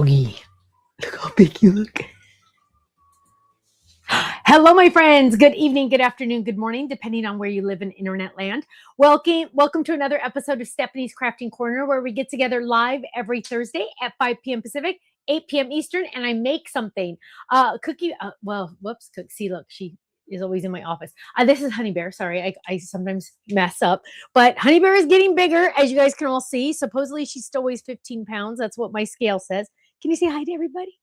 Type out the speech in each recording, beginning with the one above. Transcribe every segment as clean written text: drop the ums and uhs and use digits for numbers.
doggy. Look how big you look. Hello, my friends. Good evening, good afternoon, good morning, depending on where you live in internet land. Welcome to another episode of Stephanie's Crafting Corner, where we get together live every Thursday at 5 p.m. Pacific, 8 p.m. Eastern, and I make something. See, look, she is always in my office. This is Honey Bear. Sorry, I sometimes mess up, but Honey Bear is getting bigger, as you guys can all see. Supposedly, she still weighs 15 pounds. That's what my scale says. Can you say hi to everybody?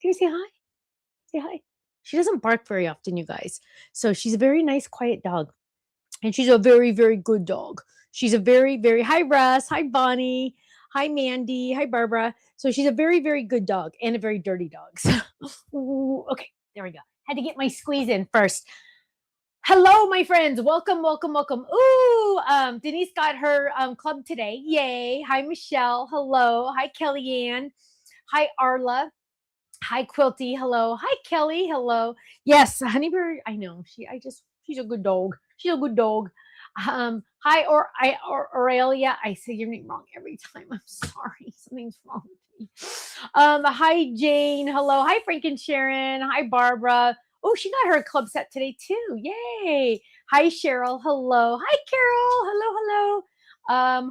Can you say hi? Say hi. She doesn't bark very often, you guys. So she's a very nice, quiet dog. And she's a very, very good dog. She's a very, very, hi, Russ. Hi, Bonnie. Hi, Mandy. Hi, Barbara. So she's a very, very good dog and a very dirty dog. So, okay, there we go. Had to get my squeeze in first. Hello, my friends. Welcome, welcome, welcome. Ooh, Denise got her club today. Yay. Hi, Michelle. Hello. Hi, Kellyanne. Hi, Arla. Hi, Quilty. Hello. Hi, Kelly. Hello. Yes, Honeybird. I know. She's a good dog. She's a good dog. Hi, Aurelia. I say your name wrong every time. I'm sorry. Something's wrong with me. Hi, Jane. Hello. Hi, Frank and Sharon. Hi, Barbara. Oh, she got her club set today too. Yay. Hi, Cheryl. Hello. Hi, Carol. Hello, hello.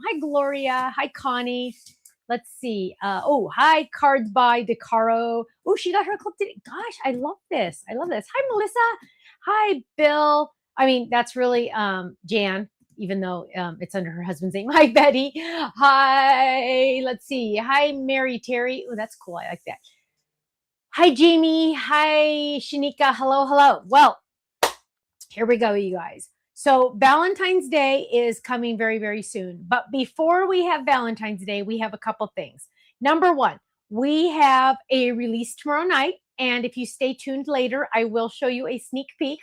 Hi, Gloria. Hi, Connie. Let's see. Hi, Cards by Decaro. Oh, she got her club today. Gosh, I love this. I love this. Hi, Melissa. Hi, Bill. I mean, that's really Jan, even though it's under her husband's name. Hi, Betty. Hi, let's see. Hi, Mary Terry. Oh, that's cool. I like that. Hi, Jamie. Hi, Shanika. Hello, hello. Well, here we go, you guys. So Valentine's Day is coming very, very soon. But before we have Valentine's Day, we have a couple things. Number one, we have a release tomorrow night. And if you stay tuned later, I will show you a sneak peek.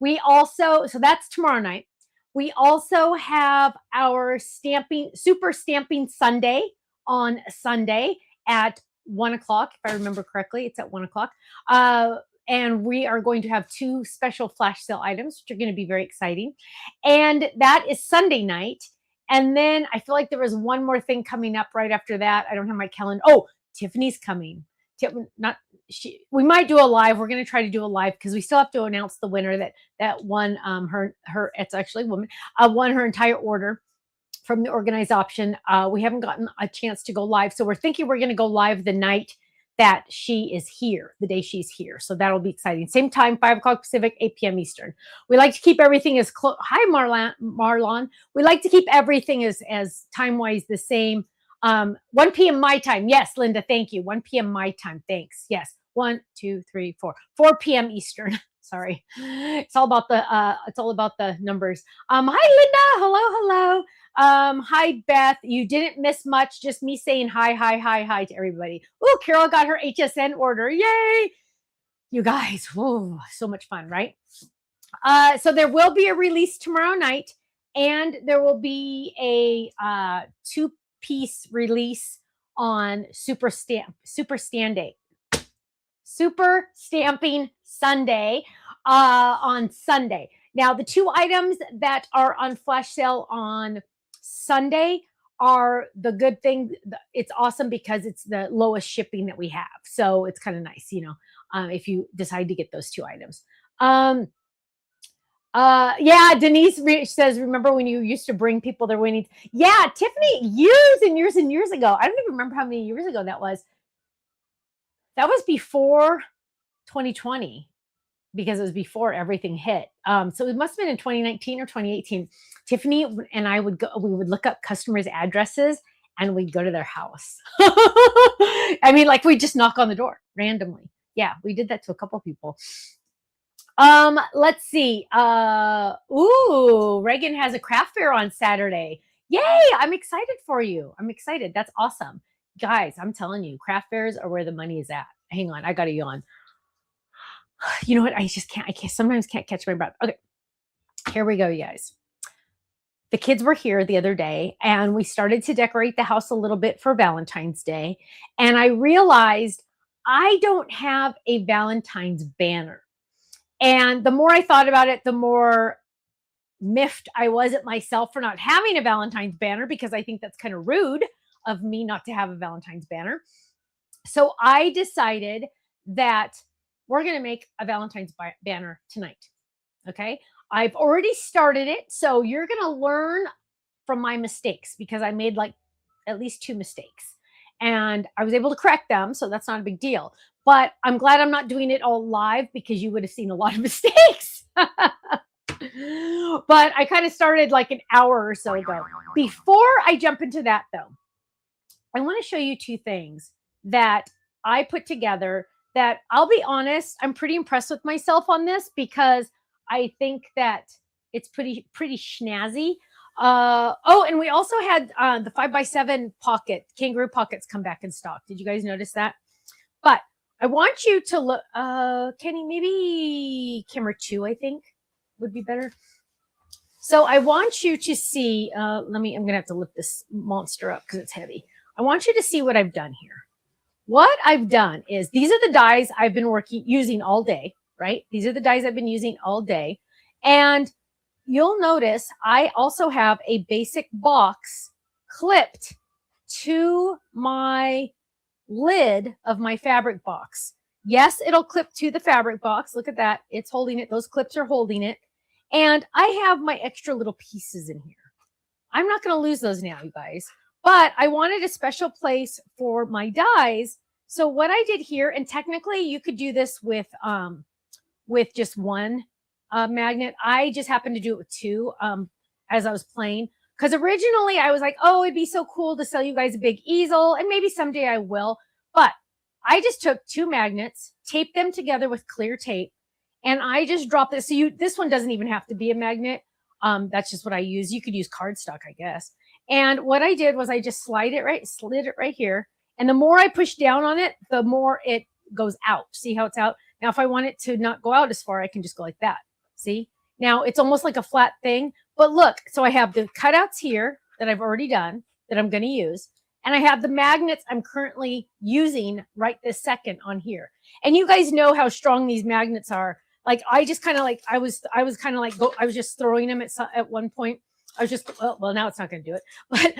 So that's tomorrow night. We also have our super stamping Sunday on Sunday at 1 o'clock. If I remember correctly, it's at 1 o'clock. And we are going to have two special flash sale items, which are going to be very exciting. And that is Sunday night. And then I feel like there was one more thing coming up right after that. I don't have my calendar. Oh, Tiffany's coming. We might do a live. We're going to try to do a live because we still have to announce the winner that won her it's actually a woman, won her entire order from the organized option. We haven't gotten a chance to go live. So we're thinking we're going to go live the night that she is here, the day she's here. So that'll be exciting. Same time, 5 o'clock Pacific, 8 p.m. Eastern. We like to keep everything as close. Hi, Marlon. We like to keep everything as time-wise the same. 1 p.m. my time. Yes, Linda, thank you. 1 p.m. my time. Thanks. Yes. 1, 2, 3, 4. 4 p.m. Eastern. Sorry. It's all about the numbers. Hi, Linda. Hello, hello. Hi, Beth. You didn't miss much. Just me saying hi to everybody. Oh, Carol got her HSN order. Yay. You guys. Whoa, so much fun, right? So there will be a release tomorrow night, and there will be a 2-piece release on Super Stamping Sunday on Sunday. Now, the two items that are on flash sale on Sunday are the good thing. It's awesome because it's the lowest shipping that we have. So it's kind of nice, if you decide to get those two items. Yeah, Denise says, remember when you used to bring people their winnings? Yeah, Tiffany, years and years and years ago. I don't even remember how many years ago that was. That was before 2020 because it was before everything hit. So it must have been in 2019 or 2018. Tiffany and I we would look up customers' addresses and we'd go to their house. I mean, like we just knock on the door randomly. Yeah, we did that to a couple people. Let's see. Reagan has a craft fair on Saturday. Yay! I'm excited for you. I'm excited. That's awesome. Guys, I'm telling you, craft fairs are where the money is at. Hang on, I got to yawn. You know what? I sometimes can't catch my breath. Okay, here we go, you guys. The kids were here the other day and we started to decorate the house a little bit for Valentine's Day. And I realized I don't have a Valentine's banner. And the more I thought about it, the more miffed I was at myself for not having a Valentine's banner because I think that's kind of rude of me not to have a Valentine's banner. So I decided that we're going to make a Valentine's banner tonight. Okay. I've already started it. So you're going to learn from my mistakes because I made like at least 2 mistakes and I was able to correct them. So that's not a big deal. But I'm glad I'm not doing it all live because you would have seen a lot of mistakes. But I kind of started like an hour or so ago. Before I jump into that, though, I want to show you 2 things that I put together that I'll be honest, I'm pretty impressed with myself on this because I think that it's pretty snazzy. Oh, and we also had the 5x7 kangaroo pockets come back in stock. Did you guys notice that? But I want you to look, Kenny, maybe camera 2, I think would be better. So I want you to see, I'm going to have to lift this monster up because it's heavy. I want you to see what I've done here. What I've done is these are the dies I've been using all day, right? These are the dies I've been using all day. And you'll notice I also have a basic box clipped to my lid of my fabric box. Yes, it'll clip to the fabric box. Look at that. It's holding it. Those clips are holding it. And I have my extra little pieces in here. I'm not going to lose those now, you guys. But I wanted a special place for my dies. So what I did here, and technically you could do this with just one magnet. I just happened to do it with 2 as I was playing. Because originally I was like, oh, it'd be so cool to sell you guys a big easel. And maybe someday I will. But I just took 2 magnets, taped them together with clear tape. And I just dropped this. So this one doesn't even have to be a magnet. That's just what I use. You could use cardstock, I guess. And what I did was I just slid it right here. And the more I push down on it, the more it goes out. See how it's out? Now, if I want it to not go out as far, I can just go like that. See? Now, it's almost like a flat thing. But look, so I have the cutouts here that I've already done that I'm going to use. And I have the magnets I'm currently using right this second on here. And you guys know how strong these magnets are. Like, I just kind of like, I was just throwing them at one point. I was just, well, now it's not going to do it, but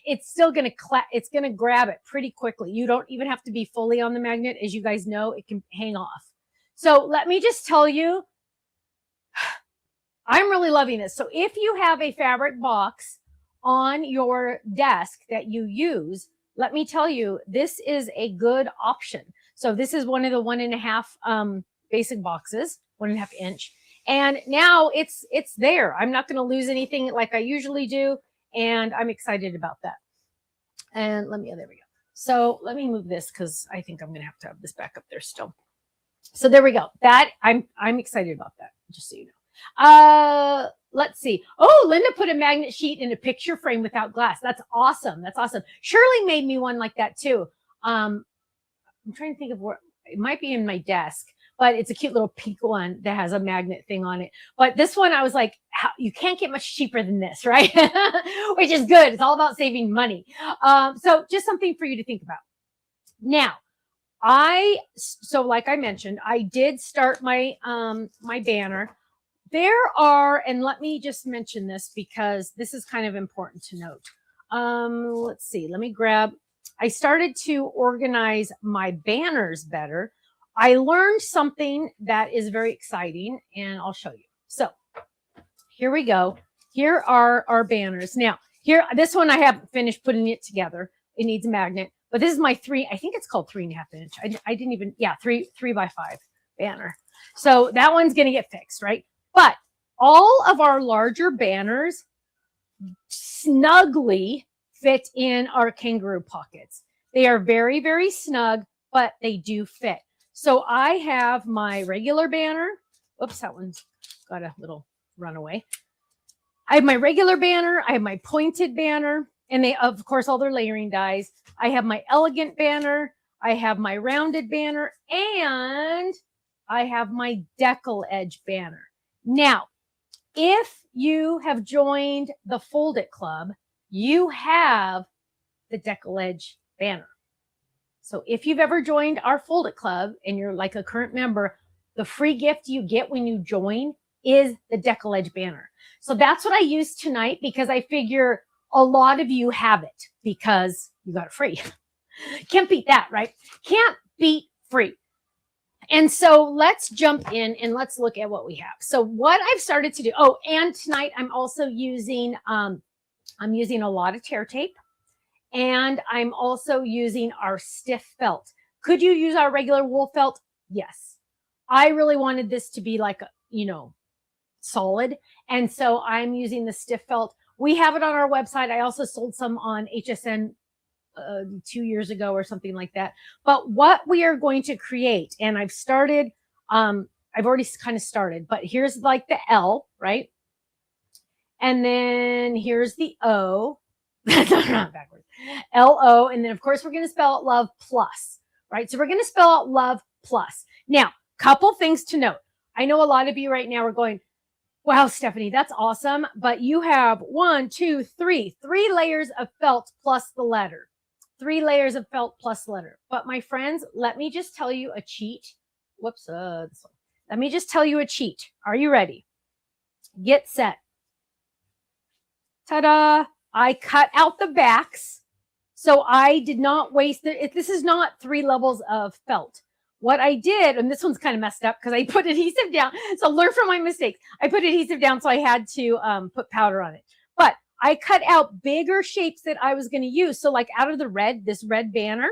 it's still going to it's going to grab it pretty quickly. You don't even have to be fully on the magnet. As you guys know, it can hang off. So let me just tell you, I'm really loving this. So if you have a fabric box on your desk that you use, let me tell you, this is a good option. So this is one of the 1.5 basic boxes, 1.5 inch. And now it's there. I'm not going to lose anything like I usually do. And I'm excited about that. And there we go. So let me move this because I think I'm going to have this back up there still. So there we go. That I'm excited about that, just so you know. Let's see. Oh, Linda put a magnet sheet in a picture frame without glass. That's awesome. That's awesome. Shirley made me one like that too. I'm trying to think of where it might be in my desk. But it's a cute little pink one that has a magnet thing on it. But this one, I was like, you can't get much cheaper than this, right? Which is good. It's all about saving money. So just something for you to think about. Now, so like I mentioned, I did start my my banner. There are, and let me just mention this because this is kind of important to note. Let's see. Let me grab. I started to organize my banners better. I learned something that is very exciting, and I'll show you. So here we go. Here are our banners. Now, this one I haven't finished putting it together. It needs a magnet, but this is my I think it's called 3.5 inch. I didn't even, 3x5 banner. So that one's going to get fixed, right? But all of our larger banners snugly fit in our kangaroo pockets. They are very, very snug, but they do fit. So I have my regular banner. Oops, that one's got a little runaway. I have my regular banner. I have my pointed banner. And they, of course, all their layering dies. I have my elegant banner. I have my rounded banner. And I have my decal edge banner. Now, if you have joined the Fold It Club, you have the decal edge banner. So if you've ever joined our Fold It Club and you're like a current member, the free gift you get when you join is the decal edge banner. So that's what I used tonight because I figure a lot of you have it because you got it free. Can't beat that, right? Can't beat free. And so let's jump in and let's look at what we have. So what I've started to do, oh, and tonight I'm also using, I'm using a lot of tear tape, and I'm also using our stiff felt. Could you use our regular wool felt? Yes. I really wanted this to be like, solid. And so I'm using the stiff felt. We have it on our website. I also sold some on HSN 2 years ago or something like that. But what we are going to create, and I've started, I've already kind of started, but here's like the L, right? And then here's the O. That's not backwards. L-O. And then of course we're going to spell out love plus, right? So we're going to spell out love plus. Now, couple things to note. I know a lot of you right now are going, wow, Stephanie, that's awesome. But you have 3 layers of felt plus the letter. 3 layers of felt plus letter. But my friends, let me just tell you a cheat. Whoops. Let me just tell you a cheat. Are you ready? Get set. Ta-da. I cut out the backs. So I did not waste it. This is not 3 levels of felt. What I did, and this one's kind of messed up because I put adhesive down. So learn from my mistakes. I put adhesive down, so I had to put powder on it. But I cut out bigger shapes that I was going to use. So like out of the red, this red banner,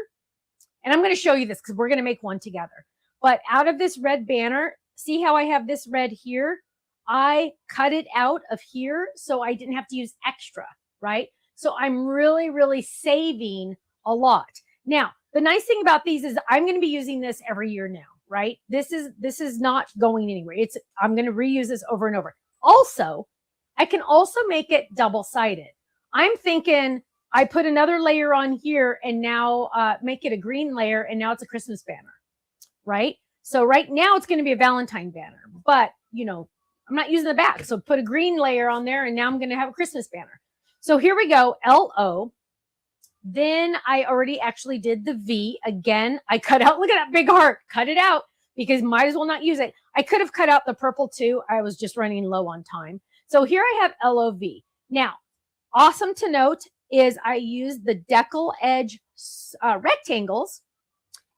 and I'm going to show you this because we're going to make one together. But out of this red banner, see how I have this red here? I cut it out of here so I didn't have to use extra, right? So I'm really, really saving a lot. Now, the nice thing about these is I'm going to be using this every year now, right? This is not going anywhere. I'm going to reuse this over and over. Also, I can also make it double-sided. I'm thinking I put another layer on here and now make it a green layer, and now it's a Christmas banner, right? So right now it's going to be a Valentine banner, but I'm not using the back. So put a green layer on there, and now I'm going to have a Christmas banner. So here we go, L-O. Then I already actually did the V. Again, I cut out, look at that big heart, cut it out because might as well not use it. I could have cut out the purple too. I was just running low on time. So here I have L-O-V. Now, awesome to note is I used the decal edge rectangles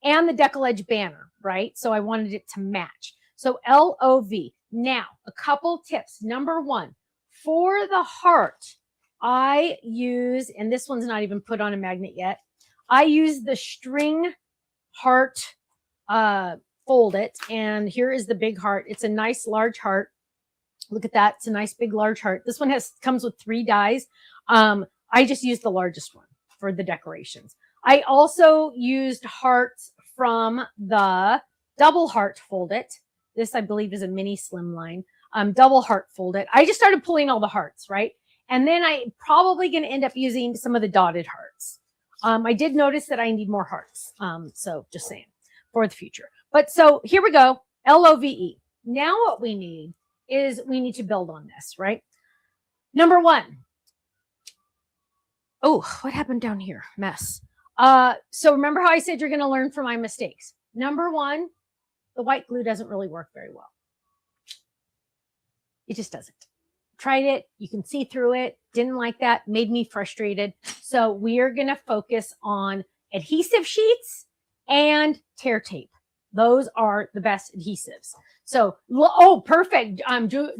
and the decal edge banner, right? So I wanted it to match. So L-O-V. Now, a couple tips. Number 1, for the heart, I use, and this one's not even put on a magnet yet, I use the string heart, fold it, and here is the big heart. It's a nice large heart. Look at that. It's a nice big large heart. This one comes with 3 dies. I just used the largest one for the decorations. I also used hearts from the double heart fold it. This, I believe, is a mini slimline. Double heart fold it. I just started pulling all the hearts, right? And then I'm probably going to end up using some of the dotted hearts. I did notice that I need more hearts. So just saying for the future. But so here we go. L-O-V-E. Now what we need is we need to build on this, right? Number 1. Oh, what happened down here? Mess. So remember how I said you're going to learn from my mistakes. Number 1, the white glue doesn't really work very well. It just doesn't. Tried it. You can see through it. Didn't like that. Made me frustrated. So we are going to focus on adhesive sheets and tear tape. Those are the best adhesives. So, oh, perfect.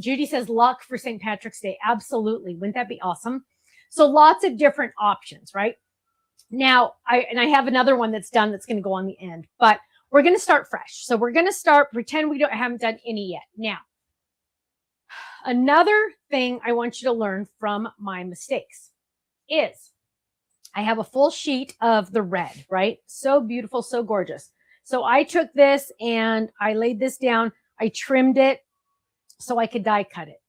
Judy says luck for St. Patrick's Day. Absolutely. Wouldn't that be awesome? So lots of different options, right? Now, I have another one that's done that's going to go on the end, but we're going to start fresh. So we're going to pretend we haven't done any yet. Now, another thing I want you to learn from my mistakes is I have a full sheet of the red, right? So beautiful, so gorgeous. So I took this and I laid this down. I trimmed it so I could die cut it.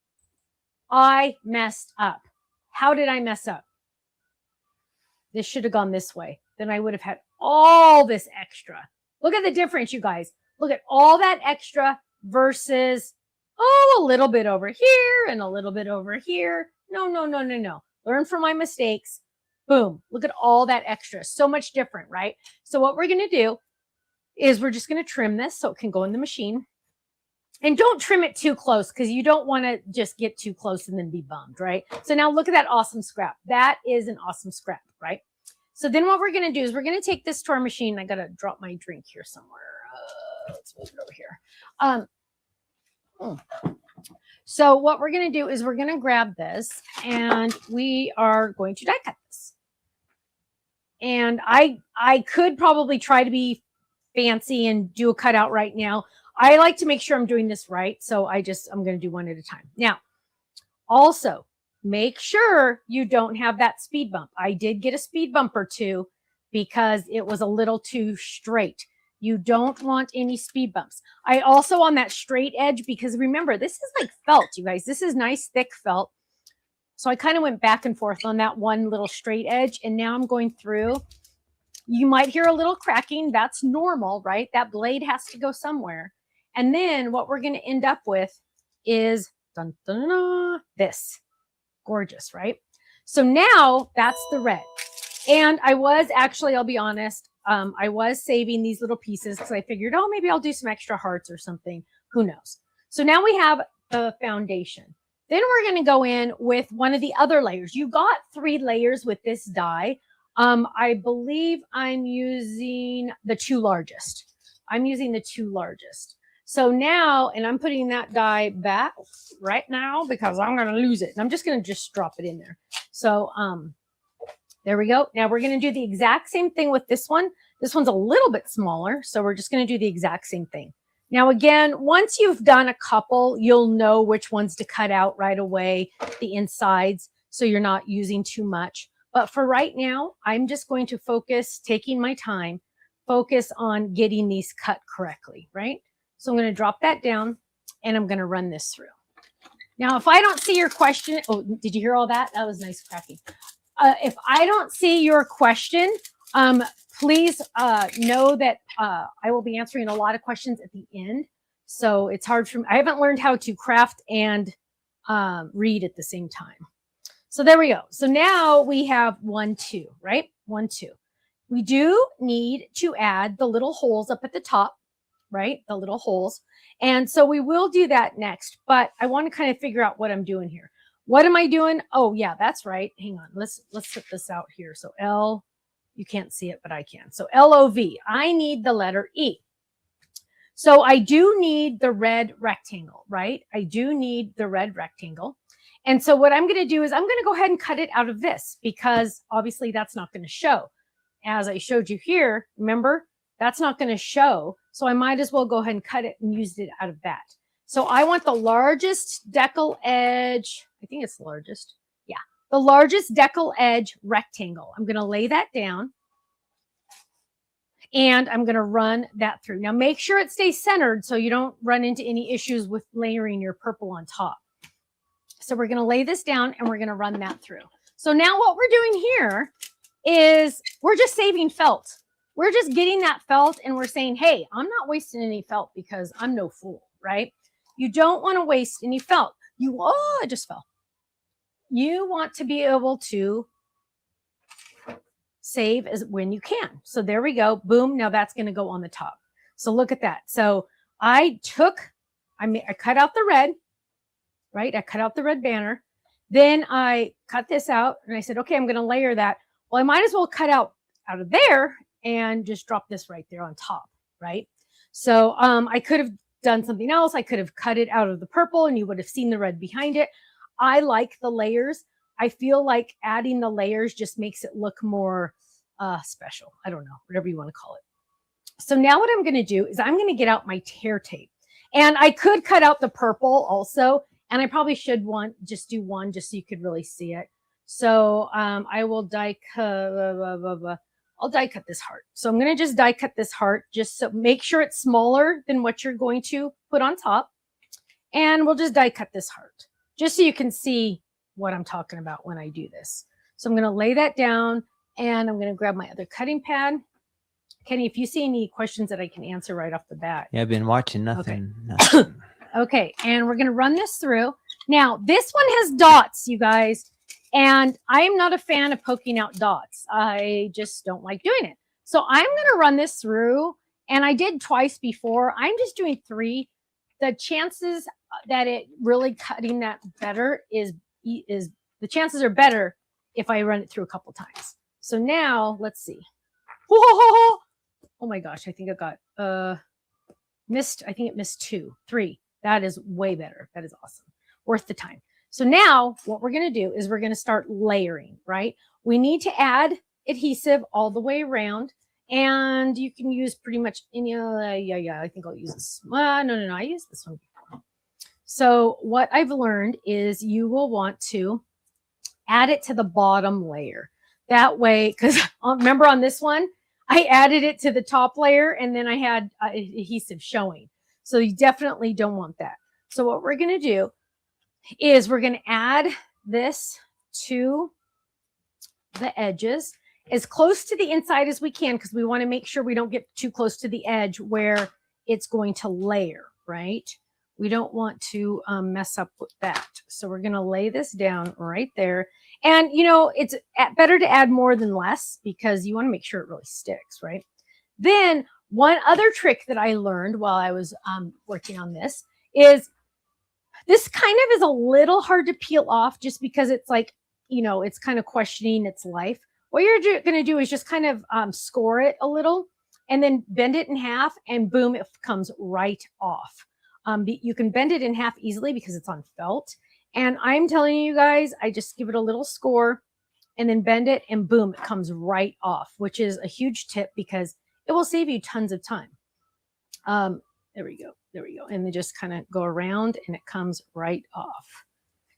I messed up. How did I mess up? This should have gone this way. Then I would have had all this extra. Look at the difference, you guys. Look at all that extra versus, a little bit over here and a little bit over here. No. Learn from my mistakes. Boom. Look at all that extra. So much different, right? So what we're going to do is we're just going to trim this so it can go in the machine. And don't trim it too close because you don't want to just get too close and then be bummed, right? So now look at that awesome scrap. That is an awesome scrap, right? So then what we're going to do is we're going to take this to our machine. I got to drop my drink here somewhere. Let's move it over here. So what we're going to do is we're going to grab this and we are going to die cut this. And I could probably try to be fancy and do a cutout right now. I like to make sure I'm doing this right. So I'm going to do one at a time. Now, also make sure you don't have that speed bump. I did get a speed bump or two because it was a little too straight. You don't want any speed bumps. I also on that straight edge, because remember, this is like felt, you guys. This is nice, thick felt. So I kind of went back and forth on that one little straight edge. And now I'm going through. You might hear a little cracking. That's normal, right? That blade has to go somewhere. And then what we're going to end up with is dun, dun, dun, this. Gorgeous, right? So now that's the red. And I was actually, I'll be honest, I was saving these little pieces because I figured, oh, maybe I'll do some extra hearts or something. Who knows? So now we have the foundation. Then we're going to go in with one of the other layers. You got 3 layers with this die. I believe I'm using the 2 largest. I'm using the 2 largest. So now, and I'm putting that die back right now because I'm going to lose it. And I'm just going to just drop it in there. So there we go. Now we're going to do the exact same thing with this one. This one's a little bit smaller. So we're just going to do the exact same thing. Now, again, once you've done a couple, you'll know which ones to cut out right away, the insides, so you're not using too much. But for right now, I'm just going to focus, taking my time, focus on getting these cut correctly, right? So I'm going to drop that down and I'm going to run this through. Now, if I don't see your question, oh, did you hear all that? That was nice cracking. If I don't see your question, please know that I will be answering a lot of questions at the end. So it's hard for me. I haven't learned how to craft and read at the same time. So there we go. So now we have 1, 2, right? 1, 2. We do need to add the little holes up at the top, right? The little holes. And so we will do that next, but I want to kind of figure out what I'm doing here. What am I doing? Oh yeah, that's right. Hang on. Let's put this out here. So L, you can't see it, but I can. So L-O-V, I need the letter E. So I do need the red rectangle, right? I do need the red rectangle. And so what I'm going to do is I'm going to go ahead and cut it out of this because obviously that's not going to show. As I showed you here, remember, that's not going to show. So I might as well go ahead and cut it and use it out of that. So I want the largest decal edge. I think it's the largest. Yeah, the largest decal edge rectangle. I'm going to lay that down. And I'm going to run that through. Now make sure it stays centered so you don't run into any issues with layering your purple on top. So we're going to lay this down and we're going to run that through. So now what we're doing here is we're just saving felt. We're just getting that felt and we're saying, hey, I'm not wasting any felt because I'm no fool, right? You don't want to waste any felt. Oh, I just fell. You want to be able to save as when you can. So there we go. Boom. Now that's going to go on the top. So look at that. So I cut out the red, right? I cut out the red banner. Then I cut this out and I said, okay, I'm going to layer that. Well, I might as well cut out of there and just drop this right there on top, right? So I could have done something else. I could have cut it out of the purple and you would have seen the red behind it. I like the layers. I feel like adding the layers just makes it look more special. I don't know, whatever you want to call it. So now what I'm going to do is I'm going to get out my tear tape. And I could cut out the purple also. And I probably should just do one just so you could really see it. So I will die cut. I'll die cut this heart. So I'm going to just die cut this heart just so make sure it's smaller than what you're going to put on top. And we'll just die cut this heart just so you can see what I'm talking about when I do this. So I'm going to lay that down and I'm going to grab my other cutting pad. Kenny, if you see any questions that I can answer right off the bat. Yeah, I've been watching nothing. Okay. Nothing. Okay, and we're going to run this through. Now, this one has dots, you guys, and I am not a fan of poking out dots. I just don't like doing it. So I'm going to run this through, and I did twice before. I'm just doing 3. The chances that it really cutting that better is the chances are better if I run it through a couple times. So now let's see. Whoa! Oh my gosh, I think I got missed. I think it missed 2, 3. That is way better. That is awesome. Worth the time. So now what we're going to do is we're going to start layering, right? We need to add adhesive all the way around, and you can use pretty much any, I think I'll use this. No, I used this one before. So what I've learned is you will want to add it to the bottom layer. That way, because remember on this one, I added it to the top layer and then I had adhesive showing. So you definitely don't want that. So what we're going to do is we're going to add this to the edges as close to the inside as we can, because we want to make sure we don't get too close to the edge where it's going to layer, right? We don't want to mess up with that. So we're going to lay this down right there. And, you know, it's better to add more than less because you want to make sure it really sticks, right? Then one other trick that I learned while I was working on this is this kind of is a little hard to peel off just because it's like, you know, it's kind of questioning its life. What you're going to do is just kind of score it a little and then bend it in half and boom, it comes right off. You can bend it in half easily because it's on felt. And I'm telling you guys, I just give it a little score and then bend it and boom, it comes right off, which is a huge tip because it will save you tons of time. There we go. There we go. And then just kind of go around and it comes right off.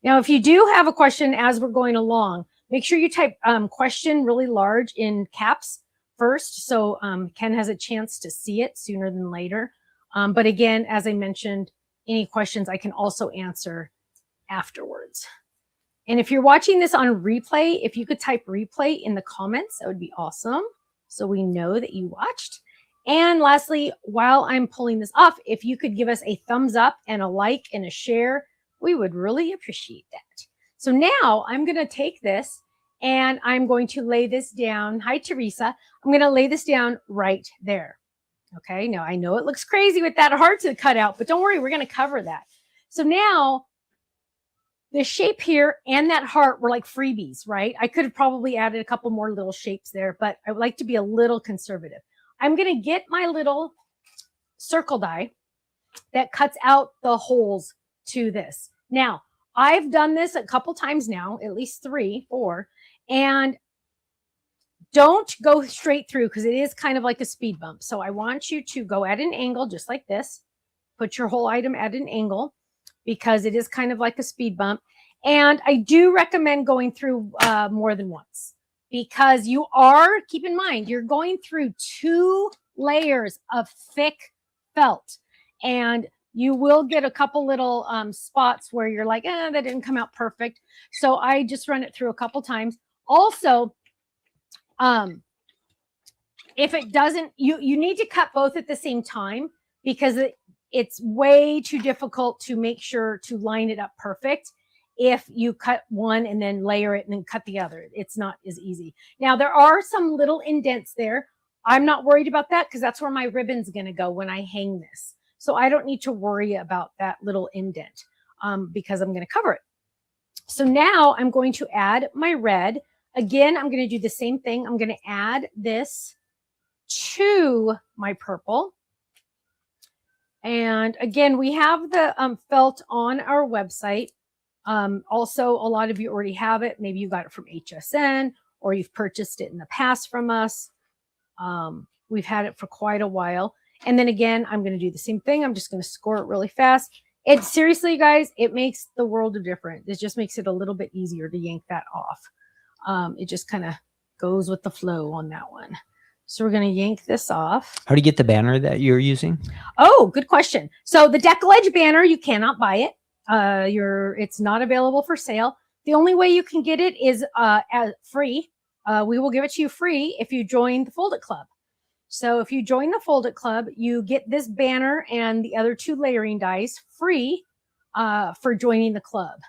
Now, if you do have a question as we're going along, make sure you type question really large in caps first. So Ken has a chance to see it sooner than later. But again, as I mentioned, any questions I can also answer afterwards. And if you're watching this on replay, if you could type replay in the comments, that would be awesome. So we know that you watched. And lastly, while I'm pulling this off, if you could give us a thumbs up and a like and a share, we would really appreciate that. So now I'm going to take this and I'm going to lay this down. Hi, Teresa. I'm going to lay this down right there. Okay. Now I know it looks crazy with that heart to cut out, but don't worry, we're going to cover that. So now the shape here and that heart were like freebies, right? I could have probably added a couple more little shapes there, but I would like to be a little conservative. I'm going to get my little circle die that cuts out the holes to this. Now, I've done this a couple times now, at least 3, 4, and don't go straight through because it is kind of like a speed bump. So I want you to go at an angle just like this. Put your whole item at an angle because it is kind of like a speed bump. And I do recommend going through more than once because you are, keep in mind, you're going through 2 layers of thick felt. And you will get a couple little spots where you're like, that didn't come out perfect. So I just run it through a couple times. Also, if it doesn't, you need to cut both at the same time because it's way too difficult to make sure to line it up perfect. If you cut one and then layer it and then cut the other, it's not as easy. Now there are some little indents there. I'm not worried about that because that's where my ribbon's going to go when I hang this. So I don't need to worry about that little indent because I'm going to cover it. So now I'm going to add my red. Again, I'm going to do the same thing. I'm going to add this to my purple. And again, we have the felt on our website. Also, a lot of you already have it. Maybe you got it from HSN or you've purchased it in the past from us. We've had it for quite a while. And then again, I'm going to do the same thing. I'm just going to score it really fast. It seriously, guys, it makes the world of difference. It just makes it a little bit easier to yank that off. It just kind of goes with the flow on that one. So we're going to yank this off. How do you get the banner that you're using? Oh, good question. So the Deco Edge banner, you cannot buy it. It's not available for sale. The only way you can get it is free. We will give it to you free if you join the Fold It Club. So if you join the Fold It Club, you get this banner and the other 2 layering dies free for joining the club.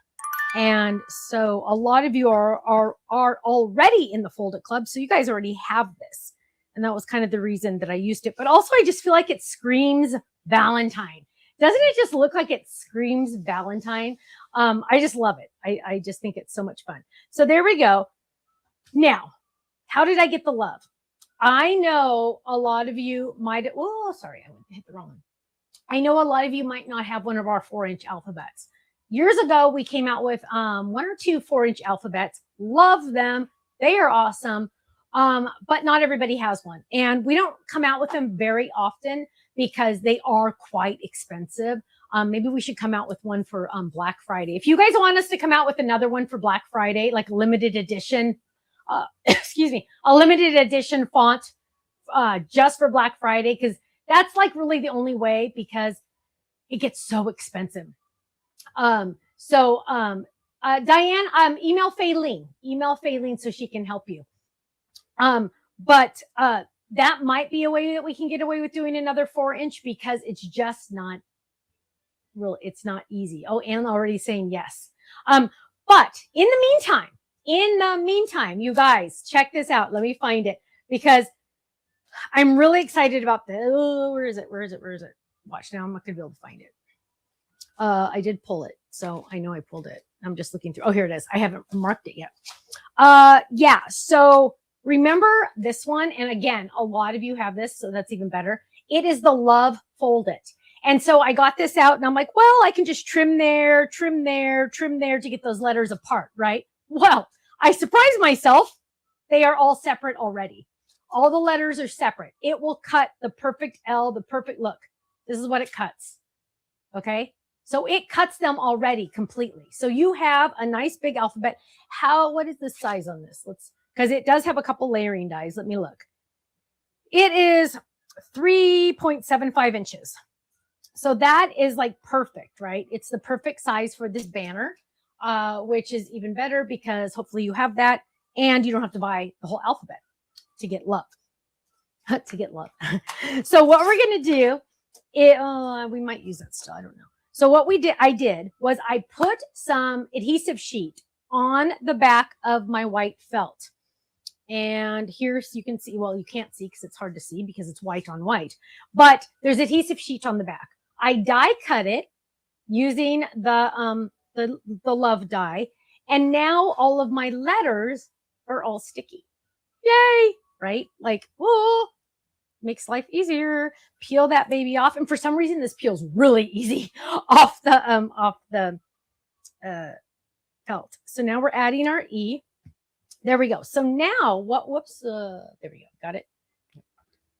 And so a lot of you are already in the Fold It Club, so you guys already have this. And that was kind of the reason that I used it. But also I just feel like it screams Valentine. Doesn't it just look like it screams Valentine? I just love it. I just think it's so much fun. So there we go. Now, how did I get the love? I know a lot of you might, oh, sorry, I hit the wrong one. I know a lot of you might not have one of our 4-inch alphabets. Years ago, we came out with 1 or 2 4-inch alphabets. Love them. They are awesome. But not everybody has one. And we don't come out with them very often because they are quite expensive. Maybe we should come out with one for Black Friday. If you guys want us to come out with another one for Black Friday, like a limited edition, excuse me, a limited edition font just for Black Friday, because that's like really the only way, because it gets so expensive. Diane, email Faylene so she can help you. But that might be a way that we can get away with doing another 4-inch, because it's just not real. It's not easy. Oh, Anne already saying yes. But in the meantime, you guys, check this out. Let me find it, because I'm really excited about this. Oh, where is it? Watch, now I'm not gonna be able to find it. I did pull it, so I know I pulled it. I'm just looking through. Oh, here it is. I haven't marked it yet. Yeah, so remember this one, and again, a lot of you have this, so that's even better. It is the Love Fold It. And so I got this out, and I'm like, well, I can just trim there to get those letters apart, right? Well, I surprised myself. They are all separate already. All the letters are separate. It will cut the perfect L, the perfect look. This is what it cuts. Okay. So it cuts them already completely. So you have a nice big alphabet. What is the size on this? Because it does have a couple layering dies. Let me look. It is 3.75 inches. So that is like perfect, right? It's the perfect size for this banner, which is even better, because hopefully you have that and you don't have to buy the whole alphabet to get love. So what we're going to do, we might use that still. I don't know. So what I did was I put some adhesive sheet on the back of my white felt. And here's, you can see, well, you can't see because it's hard to see because it's white on white, but there's adhesive sheet on the back. I die cut it using the love die. And now all of my letters are all sticky. Yay, right? Like, whoa, makes life easier. Peel that baby off. And for some reason, this peels really easy off the felt. So now we're adding our E. There we go. So now there we go. Got it.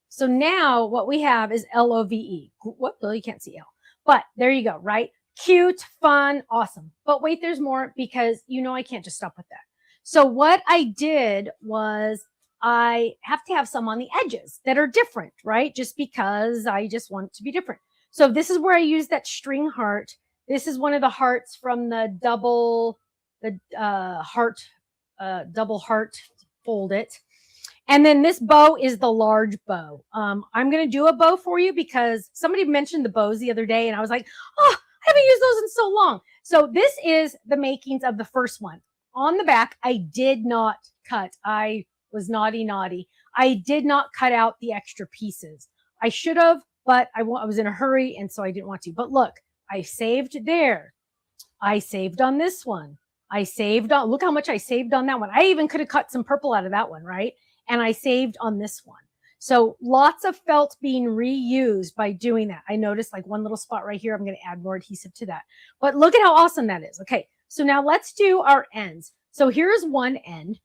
So now what we have is LOVE. Well, you can't see L, but there you go, right? Cute, fun, awesome. But wait, there's more, because I can't just stop with that. So what I did was I have to have some on the edges that are different, right? Just because I just want it to be different. So this is where I use that string heart. This is one of the hearts from the double heart fold it. And then this bow is the large bow. I'm going to do a bow for you because somebody mentioned the bows the other day, and I was like, oh, I haven't used those in so long. So this is the makings of the first one. On the back, I did not cut. I was naughty. I did not cut out the extra pieces. I should have, but I was in a hurry, and so I didn't want to. But look, I saved there. I saved on this one. Look how much I saved on that one. I even could have cut some purple out of that one, right? And I saved on this one. So lots of felt being reused by doing that. I noticed like one little spot right here. I'm going to add more adhesive to that. But look at how awesome that is. Okay, so now let's do our ends. So here's one end.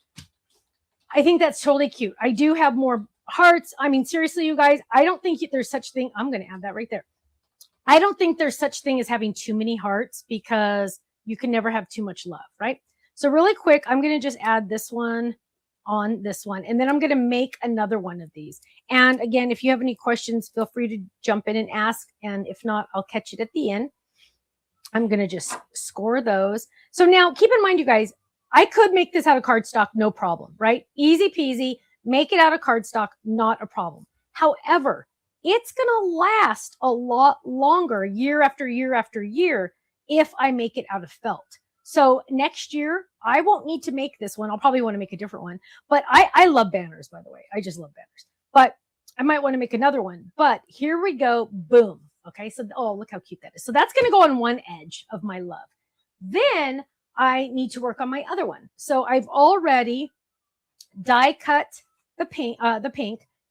I think that's totally cute. I do have more hearts. I mean, seriously, you guys, I don't think there's such thing. I'm going to add that right there. I don't think there's such thing as having too many hearts, because you can never have too much love, right? So really quick, I'm going to just add this one on this one, and then I'm going to make another one of these. And again, if you have any questions, feel free to jump in and ask, and if not, I'll catch it at the end. I'm going to just score those. So now keep in mind, you guys, I could make this out of cardstock, no problem, right? Easy peasy, make it out of cardstock, not a problem. However, it's going to last a lot longer, year after year after year, if I make it out of felt. So next year, I won't need to make this one. I'll probably want to make a different one. But I love banners, by the way. I just love banners. But I might want to make another one. But here we go. Boom. Okay. So, oh, look how cute that is. So that's going to go on one edge of my love. Then I need to work on my other one. So I've already die cut the pink,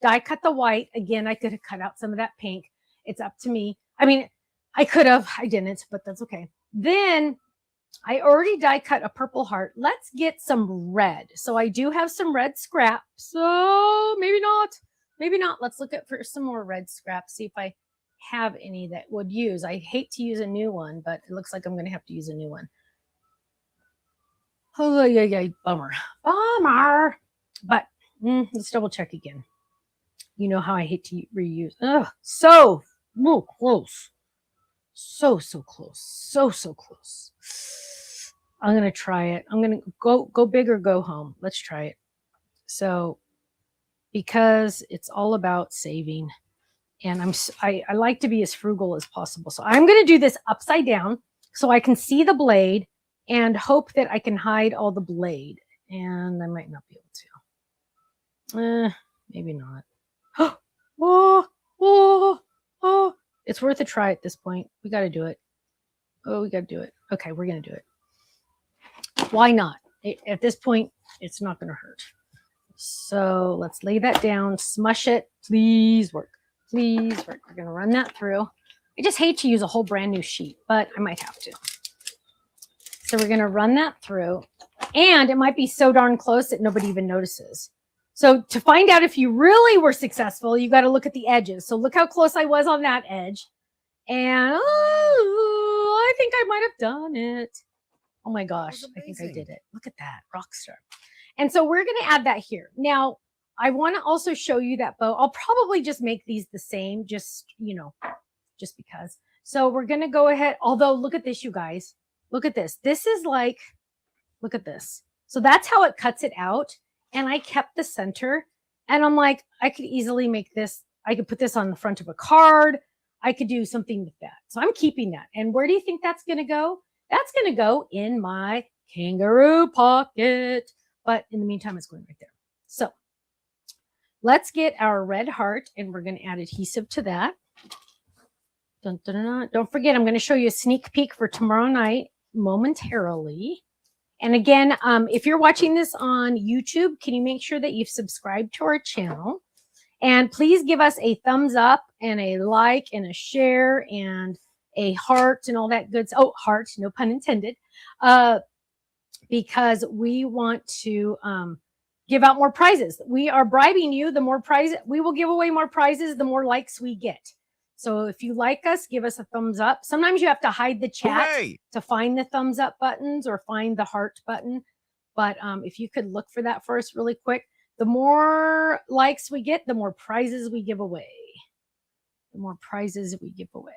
die cut the white. Again, I could have cut out some of that pink. It's up to me. I mean, I could have, I didn't, but that's okay. Then I already die cut a purple heart. Let's get some red. So I do have some red scrap. So maybe not. Maybe not. Let's look at for some more red scrap. See if I have any that would use. I hate to use a new one, but it looks like I'm going to have to use a new one. Oh, yeah, bummer. Bummer. But let's double check again. You know how I hate to reuse. Ugh, so close. So close. So close. I'm going to try it. I'm going to go big or go home. Let's try it. So, because it's all about saving, and I like to be as frugal as possible. So I'm going to do this upside down so I can see the blade and hope that I can hide all the blade. And I might not be able to. Maybe not. Oh. It's worth a try at this point. We got to do it. Oh, we got to do it. Okay, we're going to do it. Why not? At this point, it's not going to hurt. So let's lay that down, smush it. Please work. Please work. We're going to run that through. I just hate to use a whole brand new sheet, but I might have to. So we're going to run that through. And it might be so darn close that nobody even notices. So to find out if you really were successful, you got to look at the edges. So look how close I was on that edge. And I think I might have done it. Oh my gosh, I think I did it. Look at that, rock star. And so we're going to add that here. Now, I want to also show you that bow. I'll probably just make these the same, just because. So we're going to go ahead. Although, look at this, you guys. Look at this. This is like, look at this. So that's how it cuts it out. And I kept the center. And I'm like, I could easily make this. I could put this on the front of a card. I could do something with that. So I'm keeping that. And where do you think that's going to go? That's going to go in my kangaroo pocket. But in the meantime, it's going right there. So let's get our red heart, and we're going to add adhesive to that. Dun, dun, dun, dun. Don't forget, I'm going to show you a sneak peek for tomorrow night momentarily. And again, if you're watching this on YouTube, can you make sure that you've subscribed to our channel? And please give us a thumbs up and a like and a share and a heart and all that good stuff. Oh, heart, no pun intended. Because we want to give out more prizes. We are bribing you. The more prizes, we will give away more prizes, the more likes we get. So if you like us, give us a thumbs up. Sometimes you have to hide the chat to find the thumbs up buttons or find the heart button. But if you could look for that for us really quick, the more likes we get, the more prizes we give away. The more prizes we give away.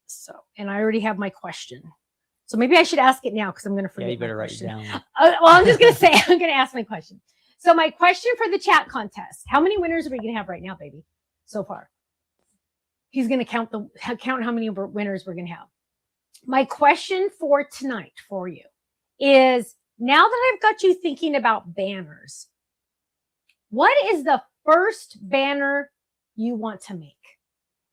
So, and I already have my question. So maybe I should ask it now because I'm going to forget. Yeah, you better write it down. Well, I'm just going to say, I'm going to ask my question. So my question for the chat contest, how many winners are we going to have right now, baby, so far? He's going to count how many winners we're going to have. My question for tonight for you is, now that I've got you thinking about banners, what is the first banner you want to make?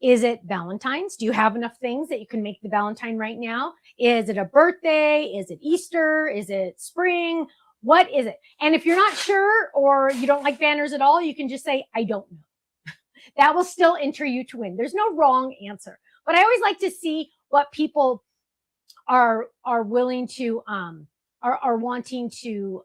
Is it Valentine's? Do you have enough things that you can make the Valentine right now? Is it a birthday? Is it Easter? Is it spring? What is it? And if you're not sure or you don't like banners at all, you can just say, I don't know. That will still enter you to win. There's no wrong answer. But I always like to see what people are willing to are wanting to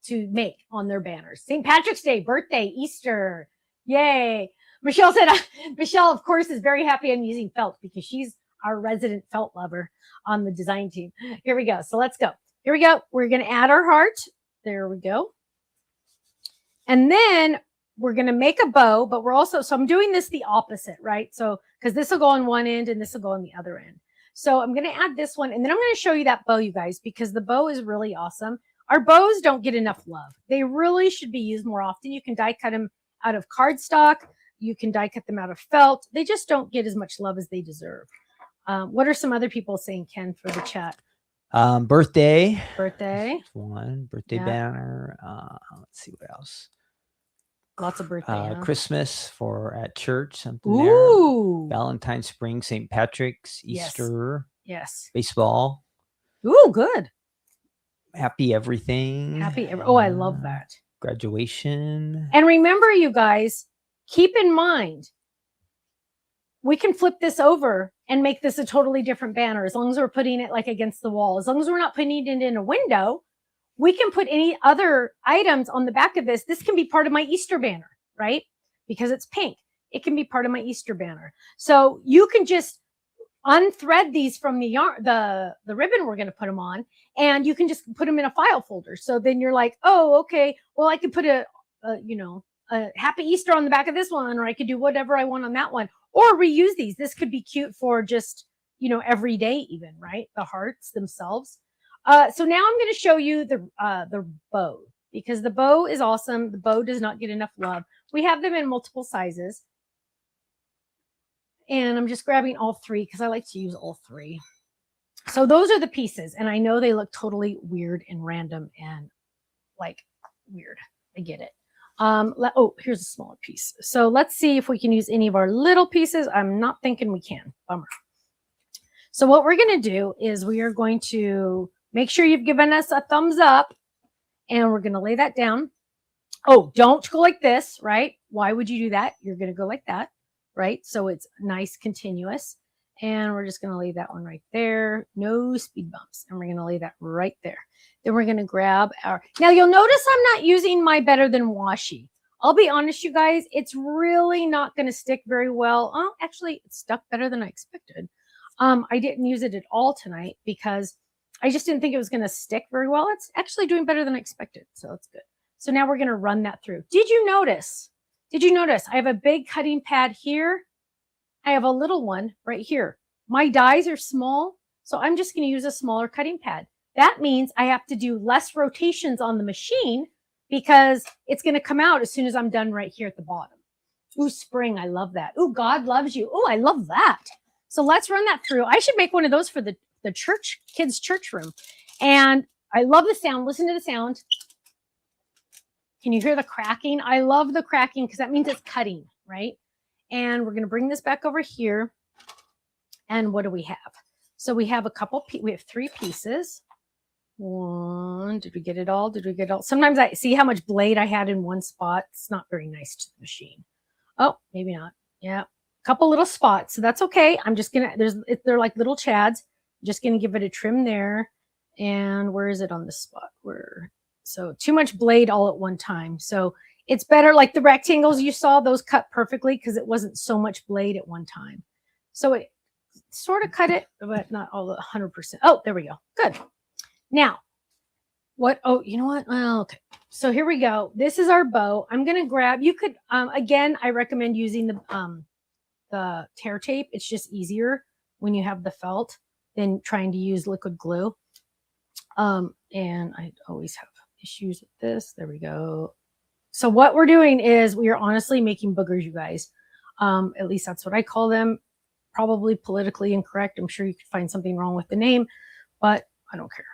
make on their banners. St. Patrick's Day, birthday, Easter. Yay. Michelle said, Michelle, of course, is very happy I'm using felt because she's our resident felt lover on the design team. Here we go. So let's go. Here we go. We're going to add our heart. There we go. And then we're going to make a bow, but we're also, so I'm doing this the opposite, right? So, because this will go on one end and this will go on the other end. So I'm going to add this one, and then I'm going to show you that bow, you guys, because the bow is really awesome. Our bows don't get enough love. They really should be used more often. You can die cut them out of cardstock. You can die cut them out of felt. They just don't get as much love as they deserve. What are some other people saying, Ken, for the chat? Birthday. One. Birthday banner. Let's see what else. Lots of birthday. Christmas for at church. Something Ooh. there. Valentine, spring, St. Patrick's, Easter. Yes. Baseball. Ooh, good. Happy everything. Oh, I love that. Graduation. And remember, you guys, keep in mind, we can flip this over and make this a totally different banner as long as we're putting it like against the wall. As long as we're not putting it in a window, we can put any other items on the back of this. This can be part of my Easter banner, right? Because it's pink. It can be part of my Easter banner. So you can just unthread these from the yarn, the ribbon we're going to put them on, and you can just put them in a file folder. So then you're like, oh, okay, well, I could put a Happy Easter on the back of this one, or I could do whatever I want on that one, or reuse these. This could be cute for just, every day even, right? The hearts themselves. So now I'm going to show you the bow, because the bow is awesome. The bow does not get enough love. We have them in multiple sizes. And I'm just grabbing all three because I like to use all three. So those are the pieces. And I know they look totally weird and random and like weird. I get it. Here's a smaller piece. So let's see if we can use any of our little pieces. I'm not thinking we can. Bummer. So what we're going to do is we are going to make sure you've given us a thumbs up, and we're going to lay that down. Oh, don't go like this, right? Why would you do that? You're going to go like that, right? So it's nice, continuous. And we're just going to lay that one right there. No speed bumps. And we're going to lay that right there. Then we're going to grab now you'll notice I'm not using my Better Than Washi. I'll be honest, you guys, it's really not going to stick very well. Oh, actually, it stuck better than I expected. I didn't use it at all tonight because I just didn't think it was going to stick very well. It's actually doing better than I expected. So that's good. So now we're going to run that through. Did you notice I have a big cutting pad here? I have a little one right here. My dies are small, so I'm just going to use a smaller cutting pad. That means I have to do less rotations on the machine because it's going to come out as soon as I'm done right here at the bottom. Ooh, spring. I love that. Ooh, God loves you. Ooh, I love that. So let's run that through. I should make one of those for the church, kids' church room. And I love the sound. Listen to the sound. Can you hear the cracking? I love the cracking because that means it's cutting, right? And we're going to bring this back over here. And what do we have? So we have we have 3 pieces. One, did we get it all? Sometimes I see how much blade I had in one spot. It's not very nice to the machine. Oh, maybe not. Yeah. Couple little spots. So that's okay. I'm just going to, they're like little chads. I'm just going to give it a trim there. And where is it on this spot? So too much blade all at one time. So it's better, like the rectangles you saw, those cut perfectly because it wasn't so much blade at one time. So it sort of cut it, but not all 100%. Oh, there we go. Good. Now, you know what? Well, okay. So here we go. This is our bow. I'm going to grab, you could, again, I recommend using the tear tape. It's just easier when you have the felt than trying to use liquid glue. And I always have issues with this. There we go. So what we're doing is we are honestly making boogers, you guys. At least that's what I call them. Probably politically incorrect. I'm sure you could find something wrong with the name, but I don't care.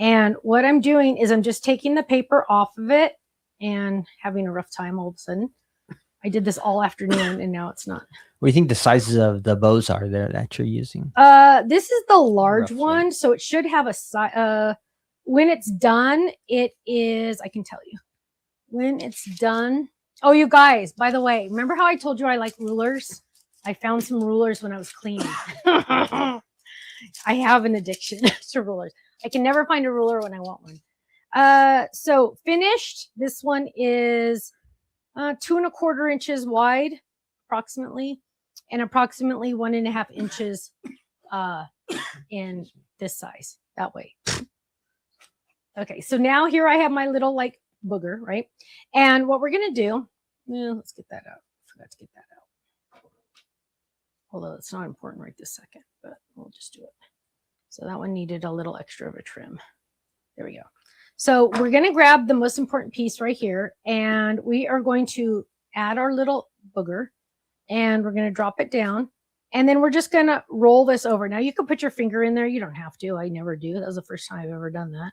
And what I'm doing is I'm just taking the paper off of it and having a rough time all of a sudden. I did this all afternoon and now it's not. What do you think the sizes of the bows are there that you're using? This is the large Roughly. one, so it should have a size. When it's done, it is, I can tell you. When it's done. Oh, you guys, by the way, remember how I told you I like rulers? I found some rulers when I was cleaning. I have an addiction to rulers. I can never find a ruler when I want one. So finished, this one is 2¼ inches wide, approximately, and approximately 1½ inches in this size, that way. Okay, so now here I have my little like booger, right? And what we're gonna do, let's get that out. I forgot to get that out. Although it's not important right this second, but we'll just do it. So that one needed a little extra of a trim. There we go. So we're gonna grab the most important piece right here, and we are going to add our little booger, and we're gonna drop it down, and then we're just gonna roll this over. Now you can put your finger in there. You don't have to. I never do. That was the first time I've ever done that.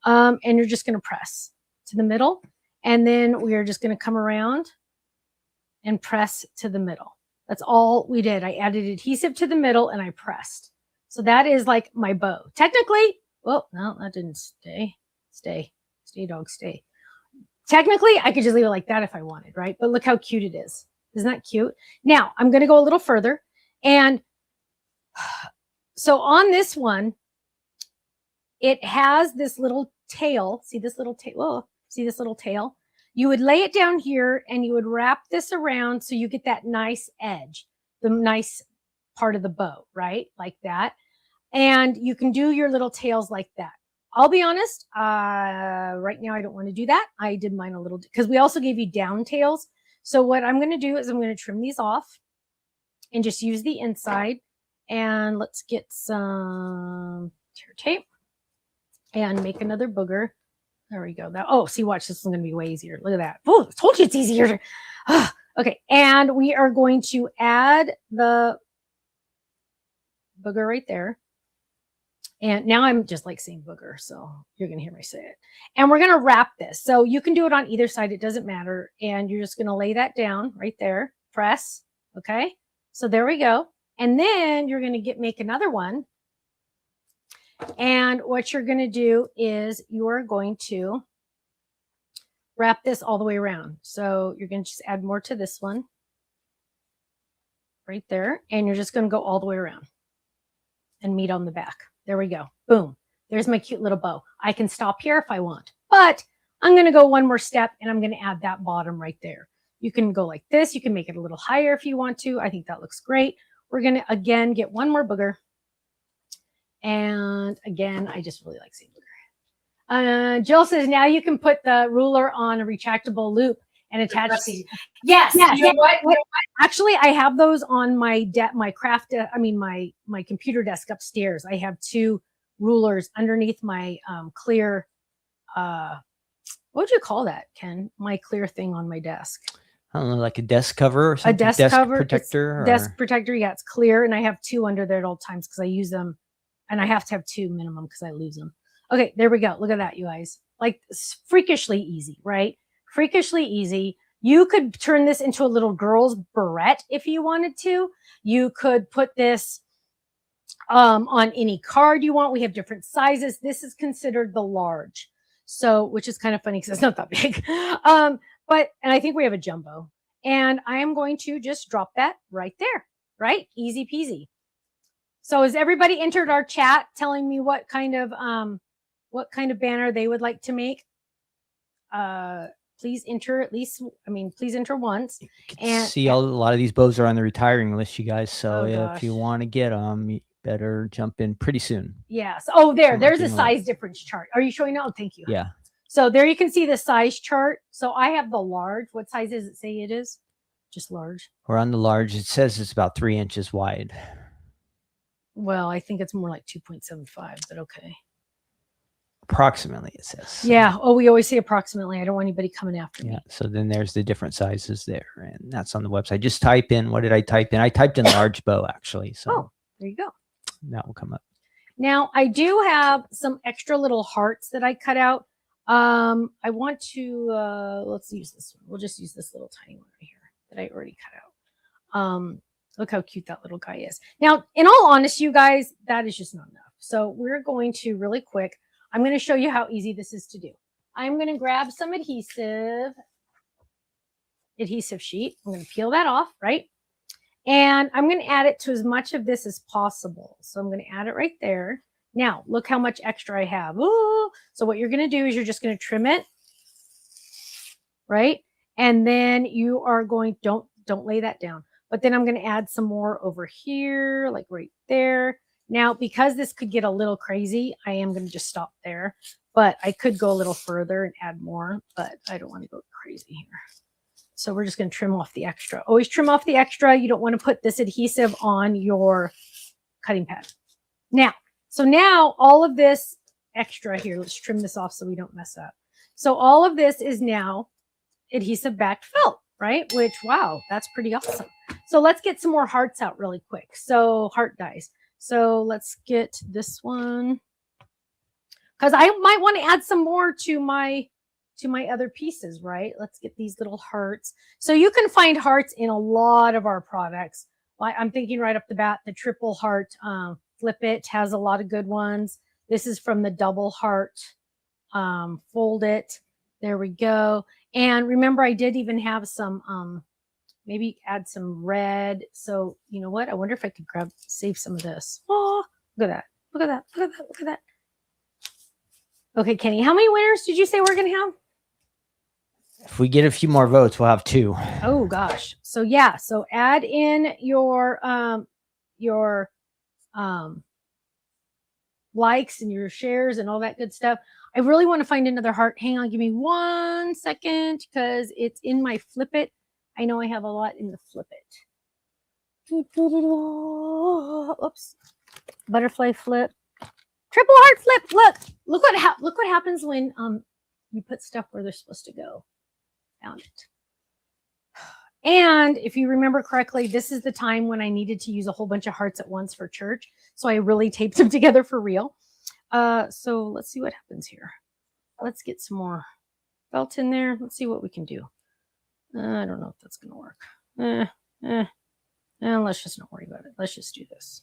And you're just gonna press to the middle, and then we are just gonna come around and press to the middle. That's all we did. I added adhesive to the middle and I pressed. So that is like my bow. Technically, well, no, that didn't stay. Stay, dog, stay. technically I could just leave it like that if I wanted, right? But look how cute it is. Isn't that cute? Now I'm going to go a little further. And so on this one, it has this little tail. See this little tail? Oh, see this little tail? You would lay it down here and you would wrap this around so you get that nice edge, the nice part of the bow, right? Like that. And you can do your little tails like that. I'll be honest, right now I don't want to do that. I did mine a little because we also gave you down tails. So what I'm going to do is I'm going to trim these off and just use the inside. And let's get some tear tape and make another booger. There we go. That, oh, see, watch, this is going to be way easier. Look at that. Oh, I told you it's easier. Okay, and we are going to add the booger right there. And now I'm just like saying booger, so you're going to hear me say it. And we're going to wrap this. So you can do it on either side. It doesn't matter. And you're just going to lay that down right there. Press. Okay. So there we go. And then you're going to make another one. And what you're going to do is you're going to wrap this all the way around. So you're going to just add more to this one right there. And you're just going to go all the way around and meet on the back. There we go. Boom. There's my cute little bow. I can stop here if I want, but I'm going to go one more step and I'm going to add that bottom right there. You can go like this. You can make it a little higher if you want to. I think that looks great. We're going to, again, get one more booger. And again, I just really like saying booger. Jill says, now you can put the ruler on a retractable loop and attach. Yes. Yes. You know what? Actually, I have those on my my computer desk upstairs. I have two rulers underneath my clear. What would you call that, Ken? My clear thing on my desk. I don't know, like a desk cover or something? A desk cover protector? Desk protector. Yeah, it's clear, and I have two under there at all times because I use them, and I have to have two minimum because I lose them. Okay, there we go. Look at that, you guys. Like freakishly easy, right? Freakishly easy. You could turn this into a little girl's barrette if you wanted to. You could put this on any card you want. We have different sizes. This is considered the large. So, which is kind of funny because it's not that big. And I think we have a jumbo. And I am going to just drop that right there, right? Easy peasy. So has everybody entered our chat telling me what kind of banner they would like to make? Please enter at least, please enter once. And see, a lot of these bows are on the retiring list, you guys. So if you want to get them, you better jump in pretty soon. Yes. Oh, there's a size difference chart. Are you showing now? Oh, thank you. Yeah. So there you can see the size chart. So I have the large. What size does it say it is? Just large. We're on the large. It says it's about 3 inches wide. Well, I think it's more like 2.75, but okay. Approximately, it says. Yeah. Oh, we always say approximately. I don't want anybody coming after me. Yeah. So then there's the different sizes there, and that's on the website. Just type in, what did I type in? I typed in large bow, actually. So there you go. That will come up. Now, I do have some extra little hearts that I cut out. I want to, let's use this one. We'll just use this little tiny one right here that I already cut out. Look how cute that little guy is. Now, in all honesty, you guys, that is just not enough. So we're going to really quick, I'm going to show you how easy this is to do. I'm going to grab some adhesive sheet. I'm going to peel that off, right? And I'm going to add it to as much of this as possible. So I'm going to add it right there. Now, look how much extra I have. Ooh. So what you're going to do is you're just going to trim it, right? And then you are going, don't lay that down. But then I'm going to add some more over here, like right there. Now, because this could get a little crazy, I am going to just stop there. But I could go a little further and add more, but I don't want to go crazy here. So we're just going to trim off the extra. Always trim off the extra. You don't want to put this adhesive on your cutting pad. Now all of this extra here, let's trim this off so we don't mess up. So all of this is now adhesive backed felt, right? Which, wow, that's pretty awesome. So let's get some more hearts out really quick. So heart dies. So let's get this one, because I might want to add some more to my other pieces, right? Let's get these little hearts. So you can find hearts in a lot of our products. I'm thinking right off the bat, the triple heart Flip It has a lot of good ones. This is from the double heart Fold It. There we go. And remember, I did even have some, maybe add some red. So you know what? I wonder if I could save some of this. Oh, look at that. Look at that. Look at that. Look at that. Okay, Kenny, how many winners did you say we're going to have? If we get a few more votes, we'll have 2. Oh gosh. So yeah, so add in your likes and your shares and all that good stuff. I really want to find another heart. Hang on, give me 1 second because it's in my flip it. I know I have a lot in the flip it. Oops. Butterfly flip. Triple heart flip. Look what happens when you put stuff where they're supposed to go. Found it. And if you remember correctly, this is the time when I needed to use a whole bunch of hearts at once for church. So I really taped them together for real. So let's see what happens here. Let's get some more felt in there. Let's see what we can do. I don't know if that's going to work. Let's just not worry about it. Let's just do this.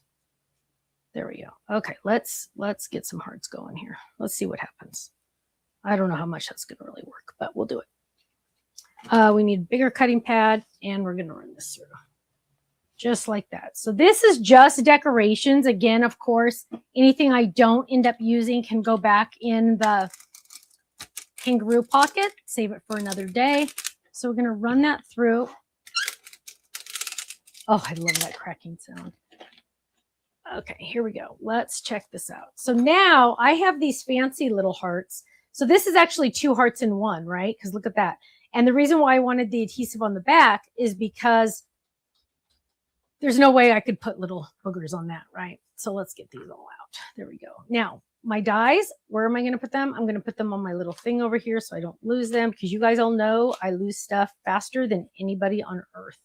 There we go. Okay, let's get some hearts going here. Let's see what happens. I don't know how much that's going to really work, but we'll do it. We need a bigger cutting pad, and we're going to run this through. Just like that. So this is just decorations. Again, of course, anything I don't end up using can go back in the kangaroo pocket. Save it for another day. So we're going to run that through. Oh, I love that cracking sound. Okay, here we go. Let's check this out. So now I have these fancy little hearts. So this is actually 2 hearts in one, right? Because look at that. And the reason why I wanted the adhesive on the back is because there's no way I could put little boogers on that, right? So let's get these all out. There we go. Now, my dies, where am I going to put them? I'm going to put them on my little thing over here so I don't lose them, because you guys all know I lose stuff faster than anybody on earth.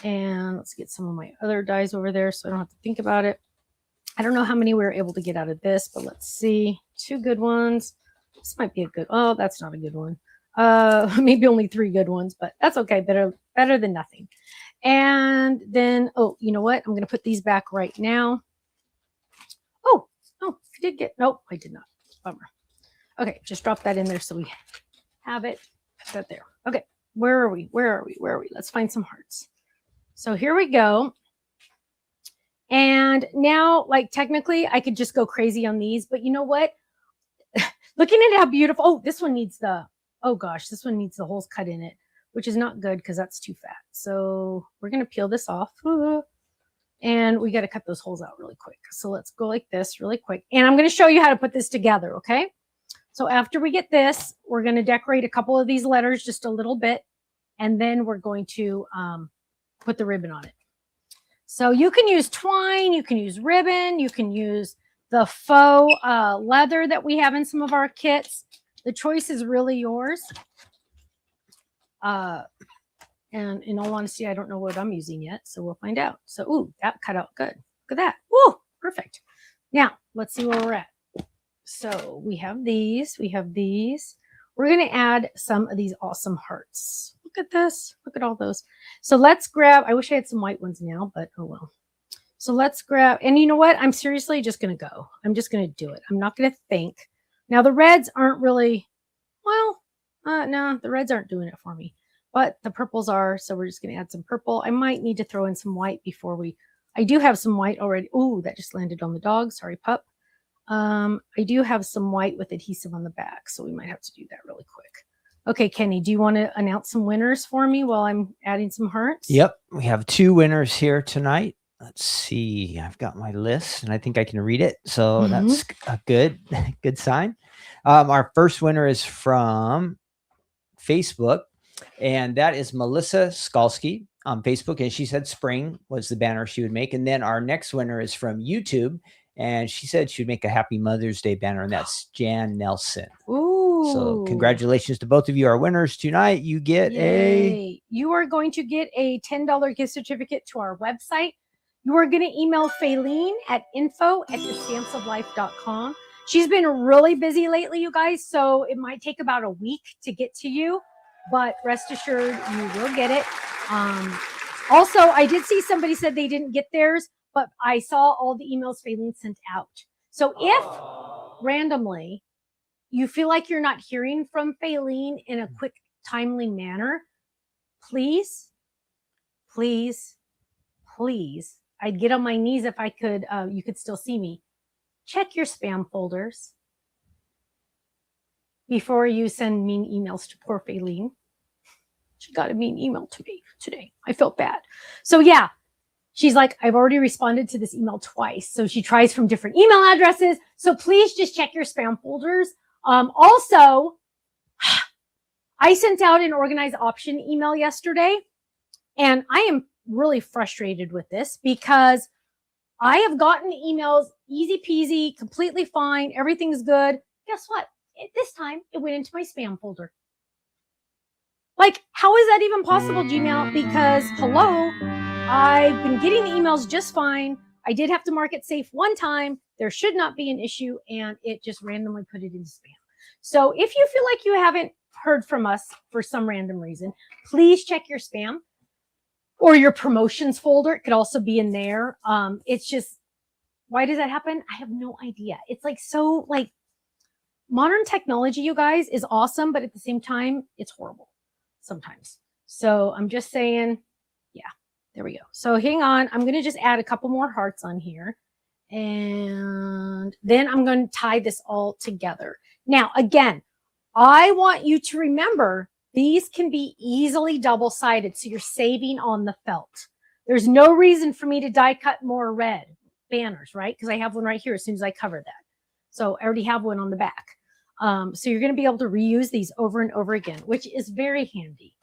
And let's get some of my other dies over there so I don't have to think about it. I don't know how many we were able to get out of this, but let's see. 2 good ones. This might be a good, oh, that's not a good one. Maybe only 3 good ones, but that's okay. Better than nothing. And then, oh, you know what? I'm going to put these back right now. Oh, I did get, nope, I did not. Bummer. Okay, just drop that in there so we have it. Put that there. Okay, where are we? Let's find some hearts. So here we go. And now, like, technically, I could just go crazy on these, but you know what? Looking at how beautiful, oh, this one needs the, oh gosh, this one needs the holes cut in it, which is not good because that's too fat. So we're going to peel this off. And we got to cut those holes out really quick. So let's go like this really quick. And I'm going to show you how to put this together, okay? So after we get this, we're going to decorate a couple of these letters just a little bit. And then we're going to put the ribbon on it. So you can use twine, you can use ribbon, you can use the faux leather that we have in some of our kits. The choice is really yours. And in all honesty, I don't know what I'm using yet, so we'll find out. So, ooh, that cut out good. Look at that. Ooh, perfect. Now, let's see where we're at. So we have these. We're going to add some of these awesome hearts. Look at this. Look at all those. So let's grab, I wish I had some white ones now, but oh well. So let's grab, and you know what? I'm seriously just going to go. I'm just going to do it. I'm not going to think. Now, the reds aren't really, well, no, the reds aren't doing it for me. But the purples are, so we're just going to add some purple. I might need to throw in some white before I do have some white already. Ooh, that just landed on the dog. Sorry, pup. I do have some white with adhesive on the back, so we might have to do that really quick. Okay, Kenny, do you want to announce some winners for me while I'm adding some hearts? Yep, we have 2 winners here tonight. Let's see. I've got my list, and I think I can read it, so that's a good sign. Our first winner is from Facebook. And that is Melissa Skalski on Facebook. And she said spring was the banner she would make. And then our next winner is from YouTube. And she said she would make a Happy Mother's Day banner. And that's Jan Nelson. Ooh. So congratulations to both of you, our winners tonight. You get You are going to get a $10 gift certificate to our website. You are going to email Faylene at info@thestampsoflife.com. She's been really busy lately, you guys. So it might take about a week to get to you. But rest assured, you will get it. Also, I did see somebody said they didn't get theirs, but I saw all the emails Faylene sent out. So if randomly you feel like you're not hearing from Faylene in a quick, timely manner, please, please, please, I'd get on my knees if I could, you could still see me. Check your spam folders before you send mean emails to poor Faylene. She got a mean email to me today. I felt bad. So yeah, she's like, I've already responded to this email twice. So she tries from different email addresses. So please just check your spam folders. Also, I sent out an organized option email yesterday, and I am really frustrated with this because I have gotten emails easy peasy, completely fine. Everything's good. Guess what? This time it went into my spam folder. Like, how is that even possible, Gmail? Because, hello, I've been getting the emails just fine. I did have to mark it safe one time. There should not be an issue, and it just randomly put it into spam. So if you feel like you haven't heard from us for some random reason, please check your spam or your promotions folder. It could also be in there. It's just, why does that happen? I have no idea. It's like, so like, modern technology, you guys, is awesome, but at the same time, it's horrible sometimes. So I'm just saying, yeah, there we go. So hang on. I'm going to just add a couple more hearts on here. And then I'm going to tie this all together. Now, again, I want you to remember these can be easily double-sided, so you're saving on the felt. There's no reason for me to die cut more red banners, right? Because I have one right here as soon as I cover that. So I already have one on the back. So you're going to be able to reuse these over and over again, which is very handy.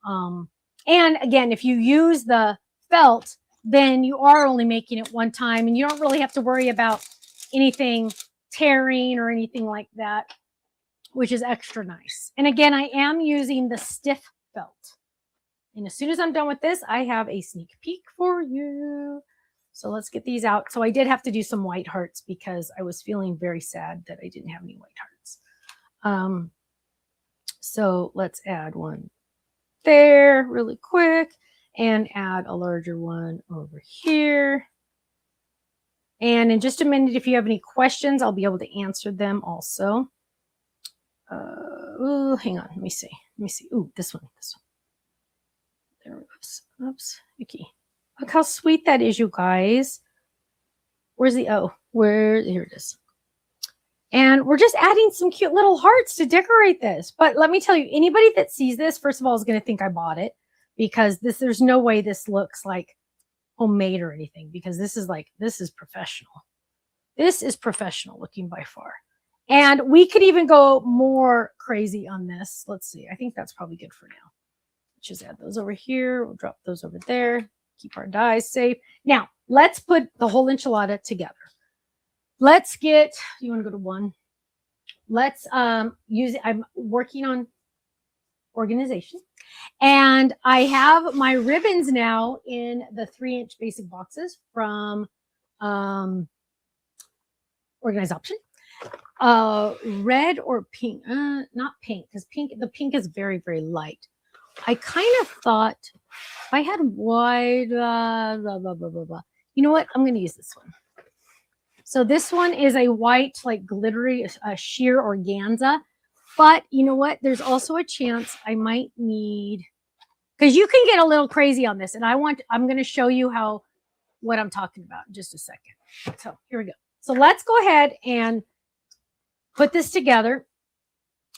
And again, if you use the felt, then you are only making it one time, and you don't really have to worry about anything tearing or anything like that, which is extra nice. And again, I am using the stiff felt. And as soon as I'm done with this, I have a sneak peek for you. So let's get these out. So I did have to do some white hearts because I was feeling very sad that I didn't have any white hearts. So let's add one there really quick and add a larger one over here. And in just a minute, if you have any questions, I'll be able to answer them also. Ooh, hang on. Let me see. Ooh, this one. There it goes. Oops. Icky. Look how sweet that is, you guys. Where's the O? Here it is. And we're just adding some cute little hearts to decorate this. But let me tell you, anybody that sees this, first of all, is going to think I bought it, because there's no way this looks like homemade or anything, because this is professional. This is professional looking by far. And we could even go more crazy on this. Let's see. I think that's probably good for now. Let's just add those over here. We'll drop those over there. Keep our dies safe. Now, let's put the whole enchilada together. Let's get, you want to go to one? Let's use it. I'm working on organization. And I have my ribbons now in the 3-inch basic boxes from Organized Option. Red or pink? Not pink, because the pink is very, very light. I kind of thought if I had white, blah, blah, blah, blah, blah. You know what? I'm going to use this one. So this one is a white, like glittery, sheer organza. But you know what? There's also a chance I might need, because you can get a little crazy on this. And I'm going to show you what I'm talking about in just a second. So here we go. So let's go ahead and put this together.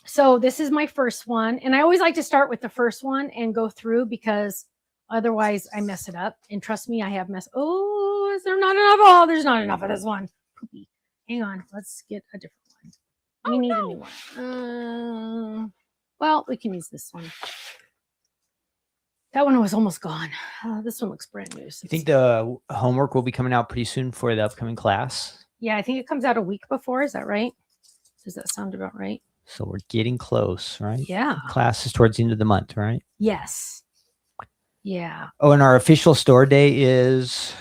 So this is my first one. And I always like to start with the first one and go through, because otherwise I mess it up. And trust me, I have messed. Oh, is there not enough? Oh, there's not enough of this one. Poopy. Hang on. Let's get a different one. We need a new one. Well, we can use this one. That one was almost gone. This one looks brand new. So you think the homework will be coming out pretty soon for the upcoming class? Yeah, I think it comes out a week before. Is that right? Does that sound about right? So we're getting close, right? Yeah. Class is towards the end of the month, right? Yes. Yeah. Oh, and our official store day is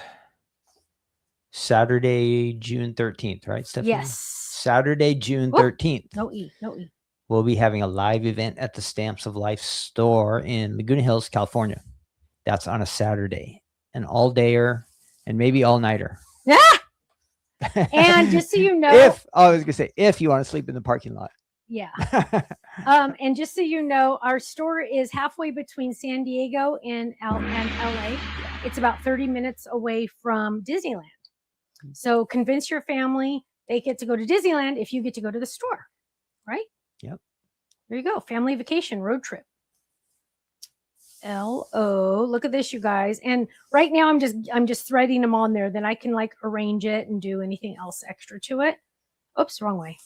Saturday, June 13th, right, Stephanie? Yes. Saturday, June 13th. No E. We'll be having a live event at the Stamps of Life store in Laguna Hills, California. That's on a Saturday. An all-dayer and maybe all-nighter. Yeah. And just so you know, I was going to say, if you want to sleep in the parking lot. Yeah. And just so you know, our store is halfway between San Diego and LA. It's about 30 minutes away from Disneyland. So convince your family they get to go to Disneyland if you get to go to the store, right? Yep. There you go. Family vacation road trip. LO. Look at this, you guys. And right now I'm just threading them on there. Then I can like arrange it and do anything else extra to it. Oops, wrong way.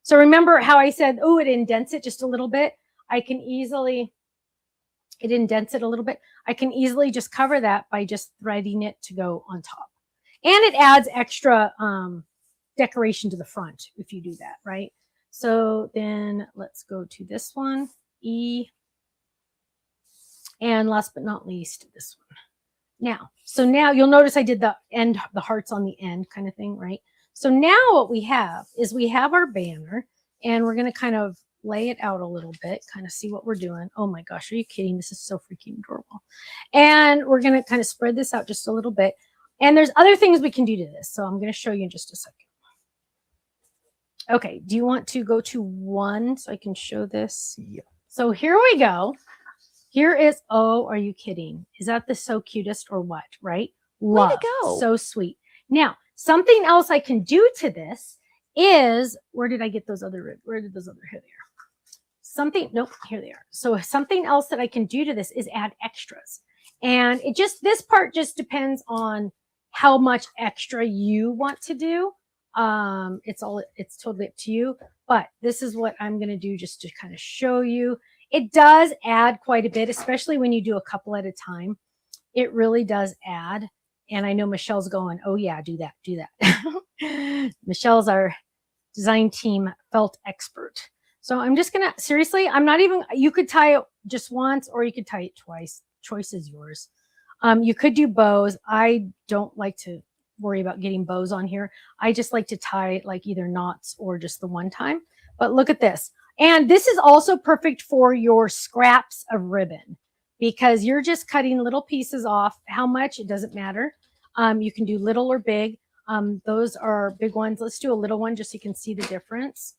So remember how I said, oh, it indents it just a little bit. It indents it a little bit. I can easily just cover that by just threading it to go on top. And it adds extra decoration to the front if you do that, right? So then let's go to this one, E. And last but not least, this one. Now you'll notice I did the hearts on the end kind of thing, right? So now what we have is we have our banner, and we're going to kind of lay it out a little bit, kind of see what we're doing. Oh my gosh, are you kidding? This is so freaking adorable. And we're going to kind of spread this out just a little bit. And there's other things we can do to this. So I'm going to show you in just a second. Okay, do you want to go to 1 so I can show this? Yeah. So here we go. Here is, oh, are you kidding? Is that the so cutest or what, right? Love. Way to go. So sweet. Now, something else I can do to this is, where did those other, here they are. Nope, here they are. So something else that I can do to this is add extras. And this part just depends on how much extra you want to do. It's totally up to you, but this is what I'm going to do just to kind of show you. It does add quite a bit, especially when you do a couple at a time. It really does add. And I know Michelle's going, oh yeah, do that. Michelle's our design team felt expert. So I'm just going to, seriously, you could tie it just once or you could tie it twice. Choice is yours. You could do bows. I don't like to worry about getting bows on here. I just like to tie like either knots or just the one time. But look at this. And this is also perfect for your scraps of ribbon because you're just cutting little pieces off. How much? It doesn't matter. You can do little or big. Those are big ones. Let's do a little one just so you can see the difference.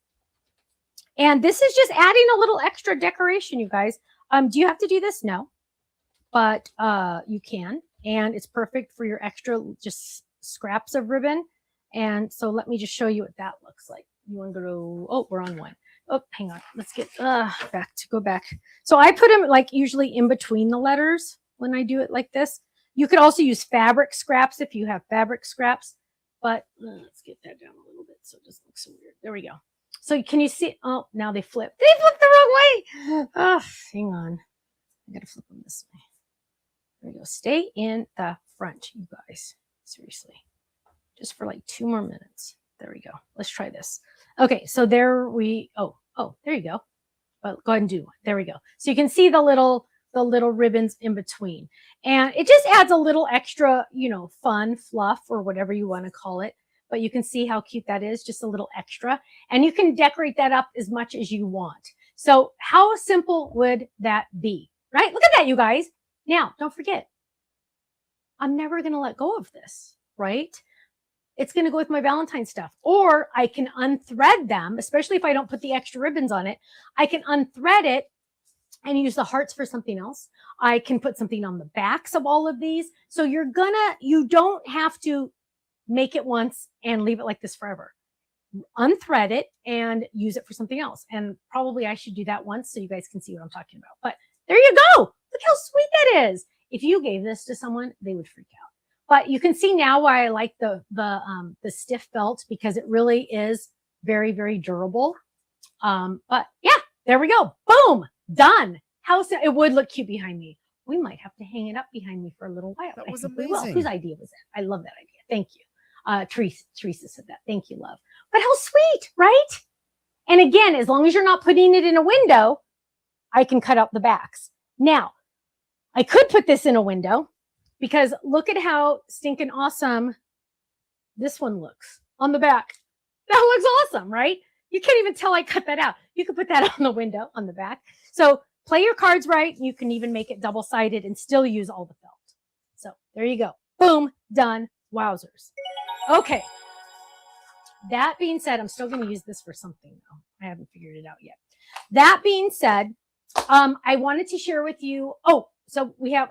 And this is just adding a little extra decoration, you guys. Do you have to do this? No. But you can. And it's perfect for your extra just scraps of ribbon. And so let me just show you what that looks like. You want to go to, oh, we're on 1. Oh, hang on. Let's get go back. So I put them like usually in between the letters when I do it like this. You could also use fabric scraps if you have fabric scraps, but let's get that down a little bit so it doesn't look so weird. There we go. So can you see? Oh, now they flipped. They flipped the wrong way. Oh, hang on. I got to flip them this way. There we go. Stay in the front, you guys. Seriously. Just for like 2 more minutes. There we go. Let's try this. Okay, so there we, oh, there you go. Well, go ahead and do one. There we go. So you can see the little ribbons in between. And it just adds a little extra, fun fluff or whatever you want to call it. But you can see how cute that is, just a little extra. And you can decorate that up as much as you want. So how simple would that be, right? Look at that, you guys. Now, don't forget, I'm never going to let go of this, right? It's going to go with my Valentine stuff. Or I can unthread them, especially if I don't put the extra ribbons on it. I can unthread it and use the hearts for something else. I can put something on the backs of all of these. So you don't have to make it once and leave it like this forever. Unthread it and use it for something else. And probably I should do that once so you guys can see what I'm talking about. But there you go. Look how sweet that is. If you gave this to someone, they would freak out. But you can see now why I like the stiff felt because it really is very, very durable. But yeah, there we go. Boom, done. It would look cute behind me. We might have to hang it up behind me for a little while. That was we will. amazing. Whose idea was that? I love that idea. Thank you. Teresa said that. Thank you, love. But how sweet, right? And again, as long as you're not putting it in a window, I can cut out the backs. Now, I could put this in a window. Because look at how stinking awesome this one looks on the back. That looks awesome, right? You can't even tell I cut that out. You can put that on the window on the back. So play your cards right. You can even make it double-sided and still use all the felt. So there you go. Boom, done. Wowzers. Okay. That being said, I'm still going to use this for something though. I haven't figured it out yet. That being said, I wanted to share with you. Oh, so we have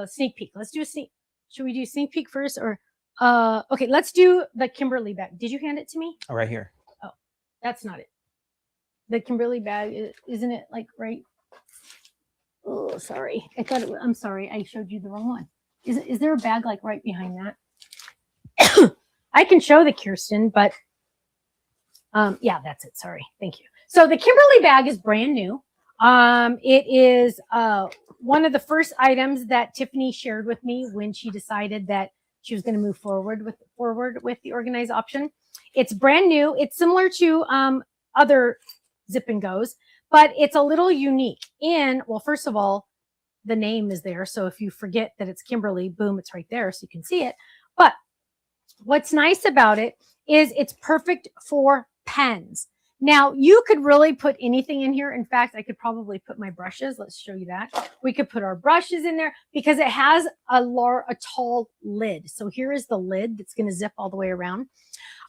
sneak peek. Let's do a sneak. Should we do sneak peek first or okay, let's do the Kimberly bag. Did you hand it to me? Oh, right here. Oh, that's not it. The Kimberly bag, isn't it like right? Oh, sorry. I'm sorry. I showed you the wrong one. Is there a bag like right behind that? I can show the Kirsten, but yeah, that's it. Sorry. Thank you. So the Kimberly bag is brand new. It is one of the first items that Tiffany shared with me when she decided that she was going to move forward with the organized option. It's brand new. It's similar to other zip and goes, but it's a little unique. And well, first of all, the name is there. So if you forget that it's Kimberly, boom, it's right there so you can see it. But what's nice about it is it's perfect for pens. Now, you could really put anything in here. In fact, I could probably put my brushes. Let's show you that. We could put our brushes in there because it has a tall lid. So here is the lid that's going to zip all the way around.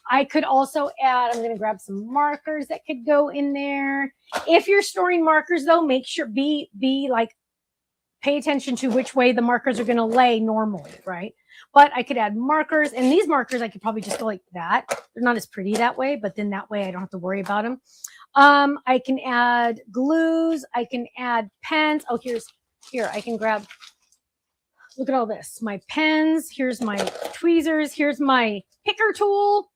I could also add, I'm going to grab some markers that could go in there. If you're storing markers, though, make sure be like, pay attention to which way the markers are going to lay normally, right? But I could add markers, and these markers I could probably just go like that. They're not as pretty that way, but then that way I don't have to worry about them. I can add glues. I can add pens. Oh, here I can grab. Look at all this. My pens. Here's my tweezers. Here's my picker tool.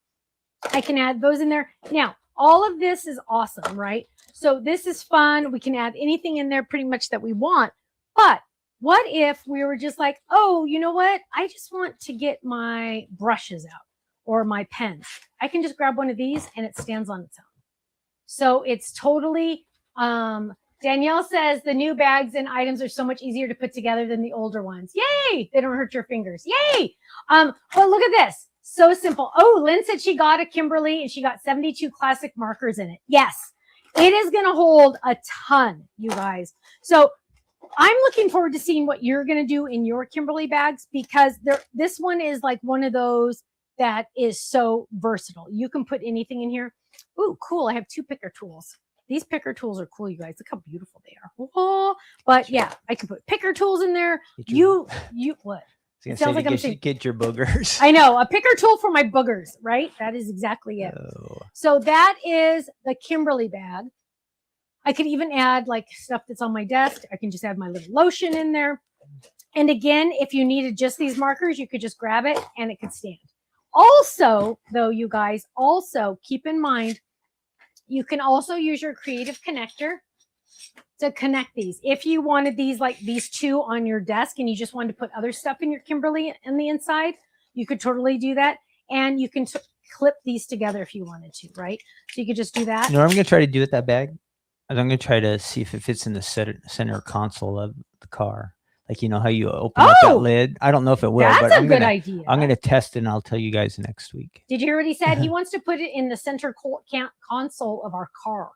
I can add those in there. Now, all of this is awesome, right? So this is fun. We can add anything in there pretty much that we want. But what if we were just like, oh, you know what? I just want to get my brushes out or my pens. I can just grab one of these and it stands on its own. So it's totally, Danielle says the new bags and items are so much easier to put together than the older ones. Yay! They don't hurt your fingers. Yay! Well, look at this. So simple. Oh, Lynn said she got a Kimberly and she got 72 classic markers in it. Yes, it is going to hold a ton, you guys. So I'm looking forward to seeing what you're going to do in your Kimberly bags because this one is like one of those that is so versatile. You can put anything in here. Ooh, cool. I have 2 picker tools. These picker tools are cool, you guys. Look how beautiful they are. Oh, but yeah, I can put picker tools in there. You what? It sounds like I'm saying get your boogers. I know, a picker tool for my boogers, right? That is exactly it. Oh. So that is the Kimberly bag. I could even add like stuff that's on my desk. I can just add my little lotion in there. And again, if you needed just these markers, you could just grab it and it could stand. Also, though, you guys, also keep in mind, you can also use your creative connector to connect these. If you wanted these, like these 2 on your desk and you just wanted to put other stuff in your Kimberly in the inside, you could totally do that. And you can clip these together if you wanted to, right? So you could just do that. You know what I'm going to try to do with that bag? I'm going to try to see if it fits in the center console of the car. Like, you know how you open up that lid? I don't know if it will, but I'm going to test it and I'll tell you guys next week. Did you hear what he said? He wants to put it in the center console of our car.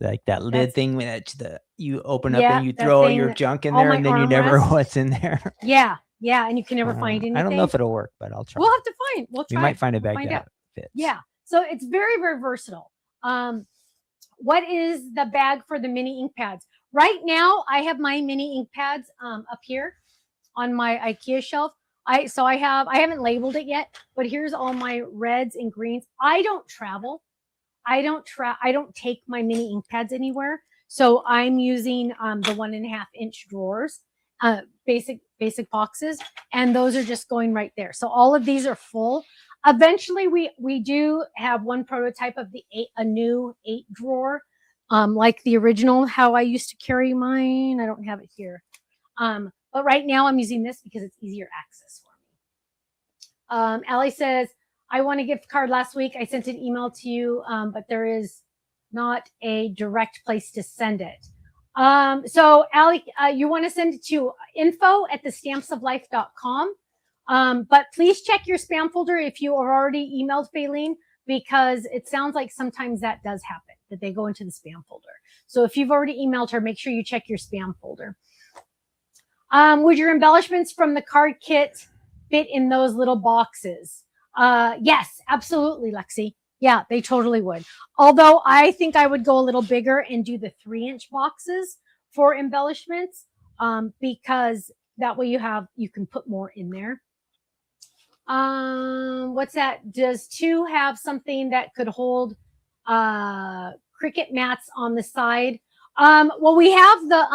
Like that lid thing that you open up and you throw all your junk in there and then you never know what's in there. Yeah. Yeah. And you can never find anything. I don't know if it'll work, but I'll try. We'll have to find. We'll try. We might find a bag that fits. Yeah. So it's very, very versatile. What is the bag for the mini ink pads? Right now, I have my mini ink pads up here on my IKEA shelf. I haven't labeled it yet, but here's all my reds and greens. I don't travel. I don't take my mini ink pads anywhere. So I'm using the 1.5 inch drawers, basic boxes, and those are just going right there. So all of these are full. Eventually, we do have one prototype of a new 8 drawer, like the original, how I used to carry mine. I don't have it here. But right now I'm using this because it's easier access for me. Allie says, I won a gift card last week. I sent an email to you, but there is not a direct place to send it. So Allie, you want to send it to info@thestampsoflife.com. But please check your spam folder if you have already emailed Faylene, because it sounds like sometimes that does happen, that they go into the spam folder. So if you've already emailed her, make sure you check your spam folder. Would your embellishments from the card kit fit in those little boxes? Yes, absolutely, Lexi. Yeah, they totally would. Although I think I would go a little bigger and do the 3-inch boxes for embellishments, because that way you can put more in there. What's that? Does 2 have something that could hold cricket mats on the side? Well, we have the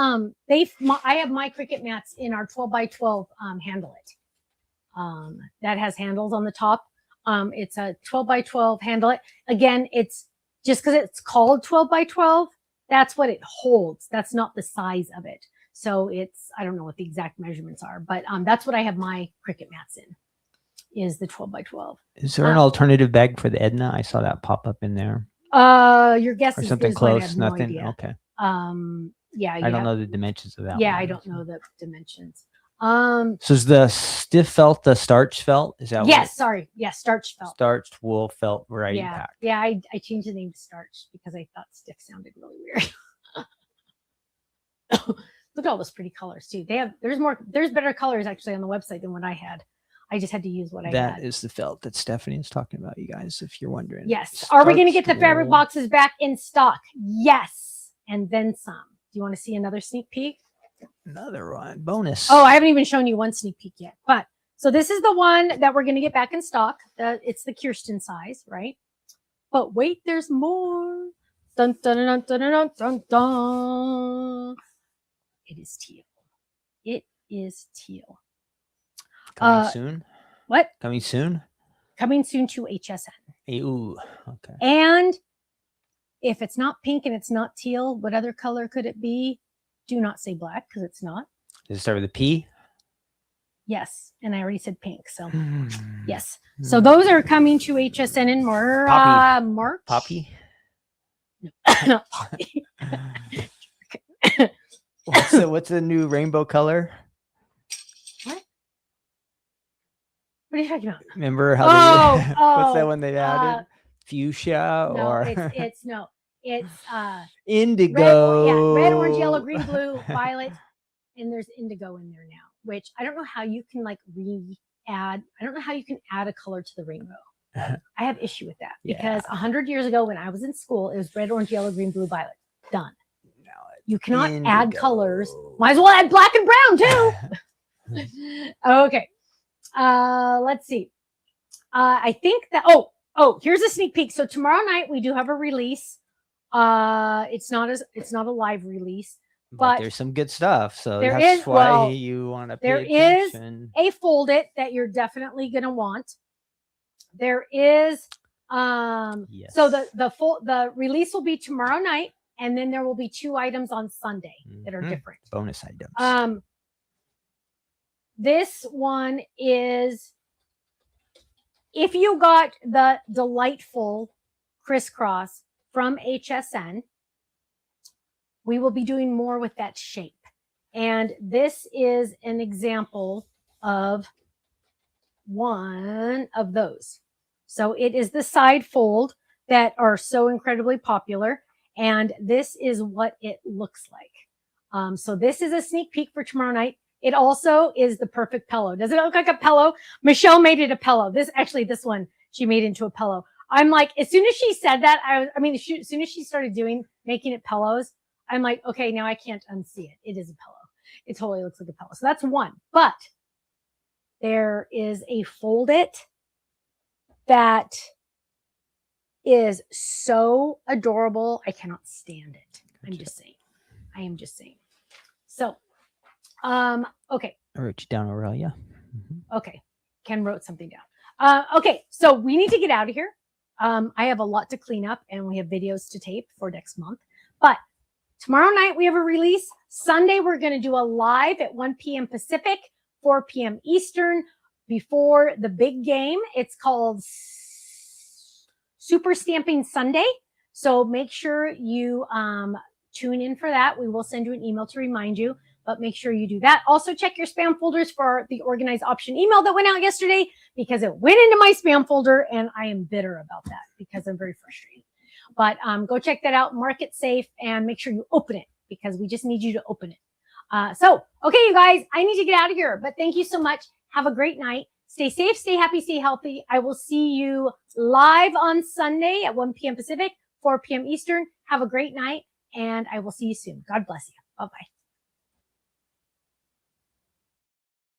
I have my cricket mats in our 12 by 12 handle it. That has handles on the top. It's a 12 by 12 handle it. Again, it's just because it's called 12 by 12. That's what it holds. That's not the size of it. So I don't know what the exact measurements are, but that's what I have my cricket mats in, is the 12 by 12. Is there an alternative bag for the Edna? I saw that pop up in there. Your guess or is something close. close. No Nothing. idea. Okay. Yeah. I don't know the dimensions of that. Yeah, one. I don't know the dimensions. So is the stiff felt the starch felt? Is that yes? Sorry, yes, starched felt. Starched wool felt variety Yeah, pack. yeah. I changed the name to starch because I thought stiff sounded really weird. Look at all those pretty colors too. There's better colors actually on the website than what I had. I just had to use what I had. That is the felt that Stephanie is talking about, you guys, if you're wondering. Yes. Are we going to get the fabric boxes back in stock? Yes. And then some. Do you want to see another sneak peek? Another one. Bonus. Oh, I haven't even shown you one sneak peek yet. But so this is the one that we're going to get back in stock. It's the Kirsten size, right? But wait, there's more. Dun, dun, dun, dun, dun, dun, dun. It is teal. It is teal. Coming soon? What? Coming soon? Coming soon to HSN. Ooh, okay. And if it's not pink and it's not teal, what other color could it be? Do not say black because it's not. Does it start with a P? Yes. And I already said pink. So yes. So those are coming to HSN in March. Poppy? No, not poppy. What's the new rainbow color? What are you talking about? Remember how what's that one they added? Fuchsia no, or it's indigo. red, orange, yellow, green, blue, violet, and there's indigo in there now, which I don't know how you can I don't know how you can add a color to the rainbow. I have issue with that because 100 years ago when I was in school, it was red, orange, yellow, green, blue, violet. Done. You cannot add colors. Might as well add black and brown too. Okay. Let's see. I think that here's a sneak peek. So tomorrow night we do have a release. It's not a live release, but there's some good stuff. So there that's is, why you want to pay attention. There is a fold it that you're definitely gonna want. There is yes. So the release will be tomorrow night, and then there will be 2 items on Sunday that are different. Bonus items. This one is, if you got the delightful crisscross from HSN, we will be doing more with that shape. And this is an example of one of those. So it is the side fold that are so incredibly popular. And this is what it looks like. So this is a sneak peek for tomorrow night. It also is the perfect pillow. Does it look like a pillow? Michelle made it a pillow. This one she made into a pillow. I'm like, as soon as she said that, as soon as she started making it pillows, I'm like, okay, now I can't unsee it. It is a pillow. It totally looks like a pillow. So that's one. But there is a fold it that is so adorable. I cannot stand it. I'm just saying. I am just saying. So, okay. I wrote you down, Aurelia. Okay. Ken wrote something down. Okay. So we need to get out of here. I have a lot to clean up and we have videos to tape for next month. But tomorrow night we have a release. Sunday, we're going to do a live at 1 p.m. Pacific, 4 p.m. Eastern before the big game. It's called Super Stamping Sunday. So make sure you tune in for that. We will send you an email to remind you, but make sure you do that. Also check your spam folders for the organized option email that went out yesterday because it went into my spam folder and I am bitter about that because I'm very frustrated. But go check that out, mark it safe, and make sure you open it because we just need you to open it. Okay, you guys, I need to get out of here, but thank you so much. Have a great night. Stay safe, stay happy, stay healthy. I will see you live on Sunday at 1 p.m. Pacific, 4 p.m. Eastern. Have a great night, and I will see you soon. God bless you. Bye-bye.